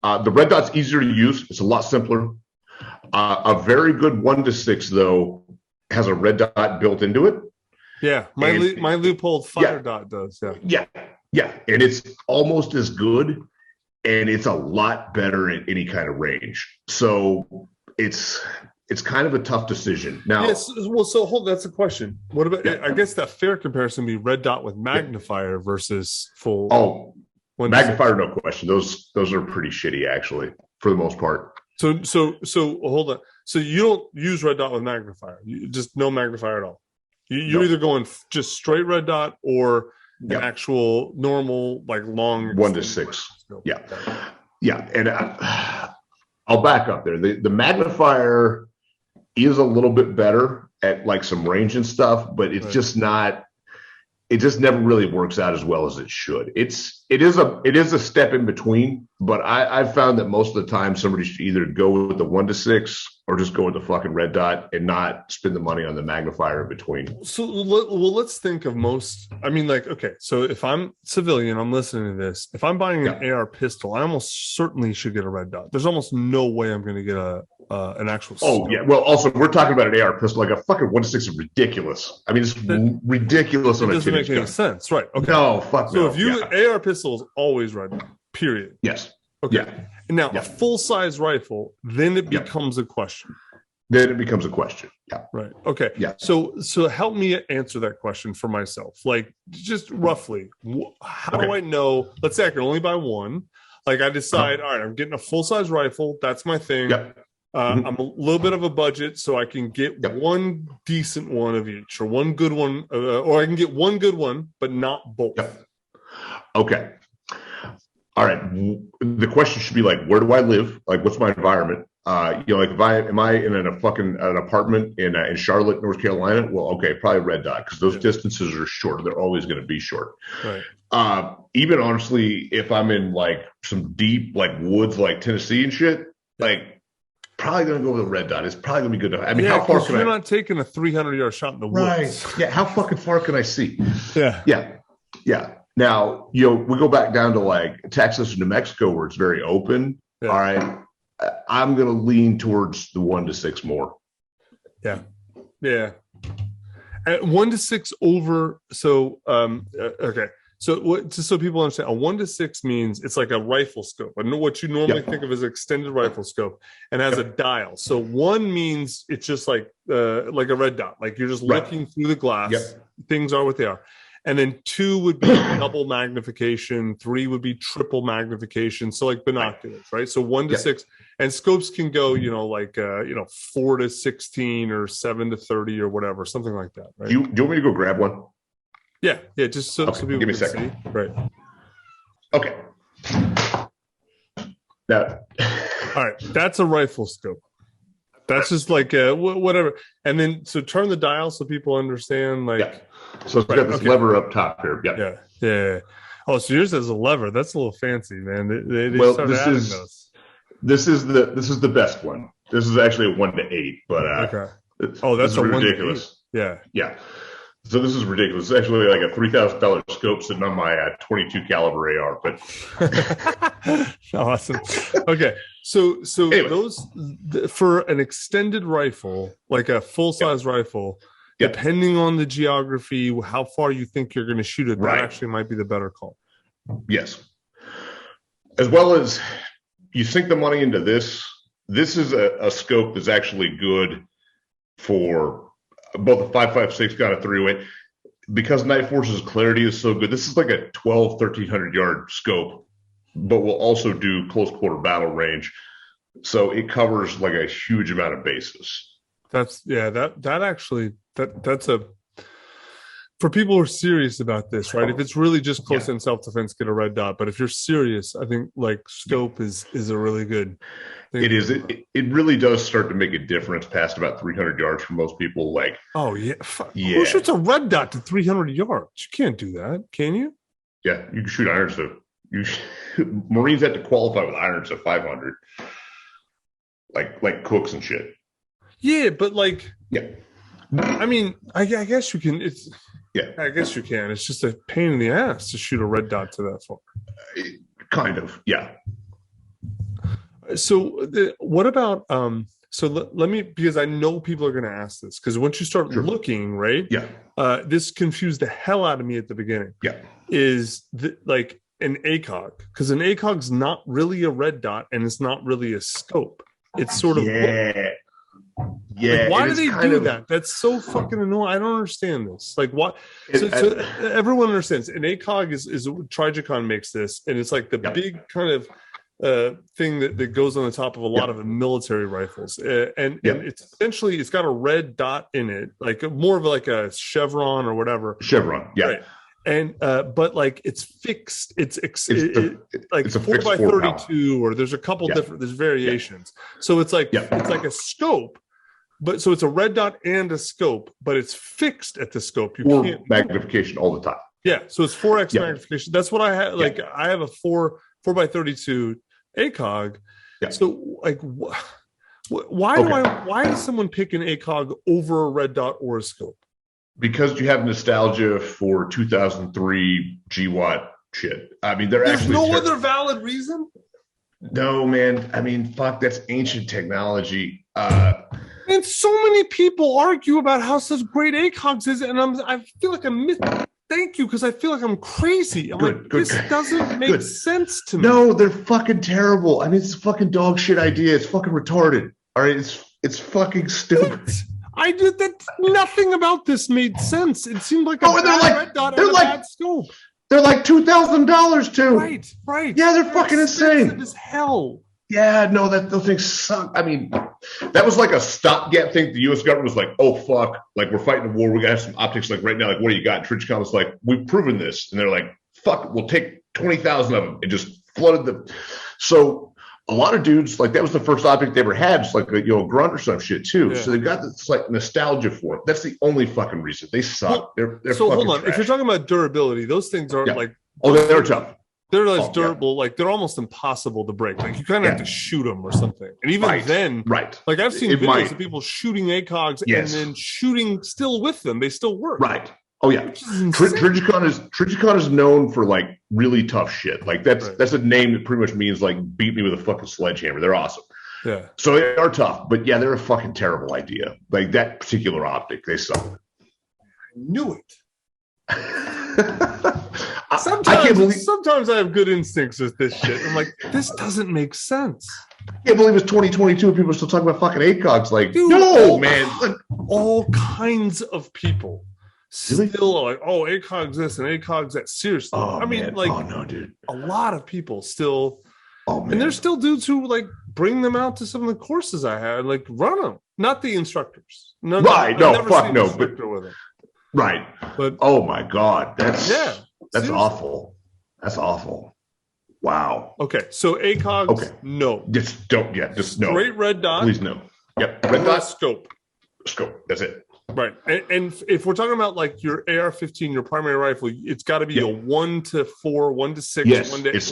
The red dot's easier to use. It's a lot simpler. A very good 1 to 6, though, has a red dot built into it. Yeah, my Leupold fire dot does. Yeah, and it's almost as good, and it's a lot better at any kind of range. So it's kind of a tough decision. Now, that's a question. What about? I guess that fair comparison would be red dot with magnifier versus full. Oh, magnifier, no question. Those are pretty shitty, actually, for the most part. So hold on. So you don't use red dot with magnifier. You just no magnifier at all. You're either going just straight red dot or an actual normal, like long 1 to 6. Yeah. And I'll back up there. The magnifier is a little bit better at like some range and stuff, but it's just not. It just never really works out as well as it should. It is a step in between, but I've found that most of the time somebody should either go with the 1 to 6 or just go with the fucking red dot and not spend the money on the magnifier in between. So, let's think of most. I mean, like, okay, so if I'm civilian, I'm listening to this. If I'm buying an AR pistol, I almost certainly should get a red dot. There's almost no way I'm going to get an actual. Oh yeah. Well, also we're talking about an AR pistol. Like a fucking 1 to 6 is ridiculous. I mean, it's ridiculous. It doesn't make any sense, right? Okay. No, fuck no. So if you AR pistol is always red dot. Period. Yes. Okay. Yeah. Now, a full-size rifle, then it becomes a question. Then it becomes a question. Yeah. Right. Okay. Yeah. So help me answer that question for myself. Like, just roughly, how do I know? Let's say I can only buy one. Like, I decide, all right, I'm getting a full-size rifle. That's my thing. Yep. I'm a little bit of a budget, so I can get one decent one of each, or one good one, or I can get one good one, but not both. Yep. Okay. All right. The question should be like, where do I live? Like, what's my environment? Like, am I in an apartment in Charlotte, North Carolina? Well, okay, probably red dot because those distances are short. They're always going to be short. Right. Even honestly, if I'm in like some deep like woods, like Tennessee and shit, like probably going to go with a red dot. It's probably going to be good enough. I mean, how far can you're not taking a 300-yard shot in the woods? Right. Yeah. How fucking far can I see? Yeah. Now, we go back down to like Texas and New Mexico where it's very open. Yeah. All right. I'm going to lean towards the 1 to 6 more. Yeah. At 1 to 6 over. So, okay. So just so people understand, a 1 to 6 means it's like a rifle scope. I know what you normally think of as extended rifle scope and has a dial. So 1 means it's just like a red dot. Like you're just looking through the glass. Things are what they are. And then 2 would be double magnification. 3 would be triple magnification. So like binoculars, right? So 1 to 6, and scopes can go, 4 to 16 or 7 to 30 or whatever, something like that, right? Do you want me to go grab one? Yeah. Just so people give me can a second. see. Right. Okay. Now, all right, that's a rifle scope. That's just like whatever. And then so turn the dial so people understand. Like, so it's got this lever up top here. Yeah. Oh, so yours has a lever. That's a little fancy, man. They started adding those. This is the best one. This is actually a 1 to 8, but okay. Oh, that's a ridiculous. Yeah. So this is ridiculous. It's actually like a $3,000 scope sitting on my 22 caliber AR. But awesome. Okay, so anyway. those for an extended rifle, like a full size rifle, depending on the geography, how far you think you're going to shoot it, that Right. actually might be the better call. Yes. As well as you sink the money into this. This is a scope that's actually good for both a 5.56 gun, a 308. Because Night Force's clarity is so good, this is like a 1,300 yard scope, but will also do close quarter battle range. So it covers like a huge amount of bases. That's a, for people who are serious about this, right? If it's really just close in self-defense, get a red dot. But if you're serious, I think like scope is a really good thing. It is. It really does start to make a difference past about 300 yards for most people. Like, oh yeah. Who shoots a red dot to 300 yards? You can't do that, can you? Yeah, you can shoot irons. So Marines have to qualify with irons at 500, like cooks and shit. Yeah, but like, yeah. I mean, I guess you can. I guess you can. It's just a pain in the ass to shoot a red dot to that far. Kind of, yeah. So what about so let me, because I know people are going to ask this, because once you start looking, right? Yeah. This confused the hell out of me at the beginning. Yeah. Is like an ACOG, because an ACOG's not really a red dot and it's not really a scope. It's sort of Yeah. Like, why do they do that? That's so fucking annoying. I don't understand this. Like, what? So everyone understands. An ACOG is Trigicon makes this, and it's like the big kind of thing that goes on the top of a lot of military rifles, and it's essentially, it's got a red dot in it, like more of like a chevron or whatever. Chevron, yeah. Right. And but like it's fixed. It's like it's a 4x32, or there's a couple different. There's variations. So it's like it's like a scope. But so it's a red dot and a scope, but it's fixed at the scope. You can't magnification all the time. Yeah, so it's 4x magnification. That's what I have. Like I have a 4x32 ACOG. Yeah. So like, why does someone pick an ACOG over a red dot or a scope? Because you have nostalgia for 2003 GWAT shit. I mean, there's no other valid reason. No, man. I mean, fuck, that's ancient technology. And so many people argue about how such great ACOGs is, and I feel like thank you, because I feel like I'm crazy. I'm this doesn't make sense to me. No, they're fucking terrible. I mean, it's a fucking dog shit idea. It's fucking retarded. All right, it's fucking stupid. I did that. Nothing about this made sense. It seemed like a red dot and a bad scope. They're like $2,000 too. Right. Yeah, they're fucking insane as hell. Yeah, no, those things suck. I mean, that was like a stopgap thing. The U.S. government was like, "Oh fuck, like we're fighting a war. We gotta have some optics. Like right now, like what do you got?" Trigicon was like, "We've proven this," and they're like, "Fuck, we'll take 20,000 of them," and just flooded them. So a lot of dudes, like that was the first optic they ever had, just like a grunt or some shit too. Yeah. So they've got this like nostalgia for it. That's the only fucking reason. They suck. They're so hold on. Trash. If you're talking about durability, those things are like they're tough. They're less durable, like they're almost impossible to break. Like you kind of have to shoot them or something. And even then, like I've seen videos of people shooting ACOGs and then shooting still with them. They still work. Right. Oh yeah. Trigicon is known for like really tough shit. Like that's a name that pretty much means like beat me with a fucking sledgehammer. They're awesome. Yeah. So they are tough, but yeah, they're a fucking terrible idea. Like that particular optic, they suck. I knew it. Sometimes I have good instincts with this shit. I'm like, this doesn't make sense. I can't believe it's 2022 and people are still talking about fucking ACOGs. Like, dude, no, man. All kinds of people still are like, oh, ACOGs this and ACOGs that. Seriously. I mean, like, no, dude. A lot of people still. Oh, man. And there's still dudes who like bring them out to some of the courses I had, like run them. Not the instructors. Right. No, fuck no. But, with them. Right. But oh, my God. That's seriously. awful. That's awful. Wow. Okay, so ACOGs, okay. No. Just don't. Yeah, just no. Straight red dot. Please no. Yep. Red dot. Scope. That's it. Right. And if we're talking about like your AR-15, your primary rifle, it's got to be a 1 to 4, 1 to 6, yes, 1 to 8. It's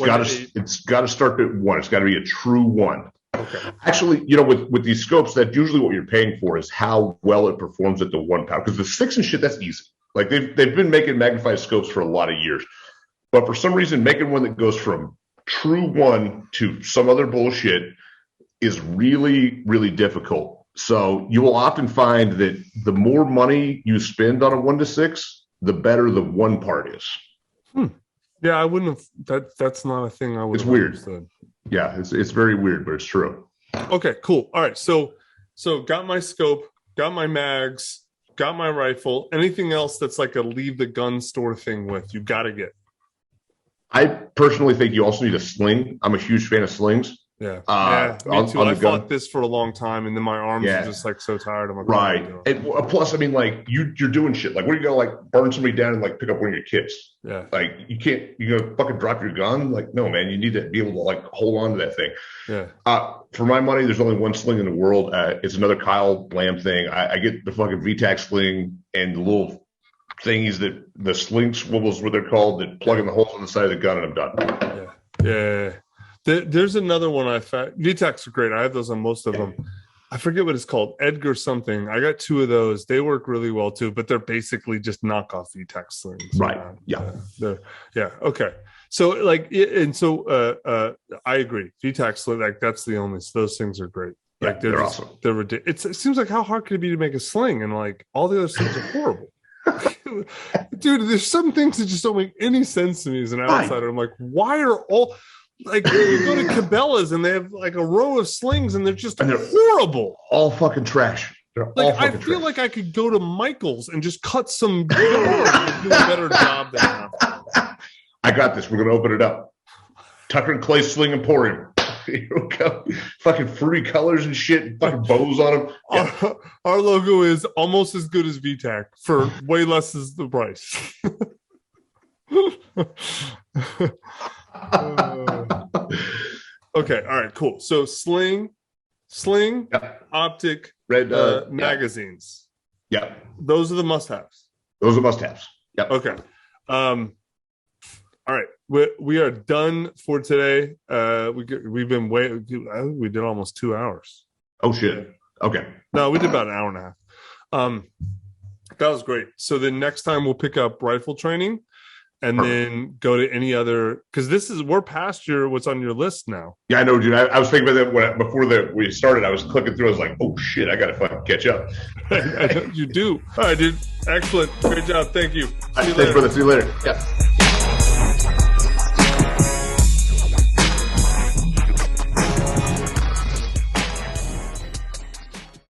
got to start at 1. It's got to be a true 1. Okay. Actually, with these scopes, that's usually what you're paying for is how well it performs at the 1 pound. Because the 6 and shit, that's easy. Like they've been making magnified scopes for a lot of years. But for some reason, making one that goes from true 1 to some other bullshit is really, really difficult. So you will often find that the more money you spend on a 1 to 6, the better the one part is. Yeah, I wouldn't have. That's not a thing I would. It's have weird. Understood. Yeah, it's very weird, but it's true. Okay, cool. All right, so got my scope, got my mags, got my rifle. Anything else that's like a leave the gun store thing with you got to get. I personally think you also need a sling. I'm a huge fan of slings. Yeah, me too. I fought this for a long time, and then my arms are just like so tired. I'm like, right. And plus, I mean, like you're doing shit. Like, what are you gonna like burn somebody down and like pick up one of your kids? Yeah. Like you're gonna fucking drop your gun? Like, no, man. You need to be able to like hold on to that thing. Yeah. For my money, there's only one sling in the world. It's another Kyle Lamb thing. I get the fucking VTAC sling and the little thingies that the sling swivels, what they're called, that plug in the holes on the side of the gun, and I'm done. Yeah. There's another one I found. VTACs are great. I have those on most of them. I forget what it's called. Edgar something. I got 2 of those. They work really well too, but they're basically just knockoff VTAC slings. Right. Yeah. Okay. So like, and so I agree. VTAC sling, like that's the only. Those things are great. Like they're awesome. They're ridiculous. It seems like how hard could it be to make a sling, and like all the other slings are horrible. Dude, there's some things that just don't make any sense to me as an outsider. I'm like, why are all like you go to Cabela's and they have like a row of slings and they're horrible. All fucking trash. I feel like I could go to Michael's and just cut some and do a better job than that. I got this. We're gonna open it up. Tucker and Clay Sling Emporium. Here we go. Fucking fruity colors and shit. Fucking bows on them. Yeah. Our logo is almost as good as VTAC for way less as the price. Okay, all right, cool. So sling, optic, red magazines. Yeah, those are the must-haves. Those are must-haves. Yeah. Okay. All right, we are done for today. We've been we did almost 2 hours. Oh shit. Okay. No, we did about an hour and a half. That was great. So then next time we'll pick up rifle training. And then go to any other, because we're past what's on your list now. Yeah, I know, dude. I was thinking about that before we started. I was clicking through. I was like, oh shit, I gotta fucking catch up. I know you do. All right, dude. Excellent. Great job. Thank you. Thanks, brother. See you later. Yeah.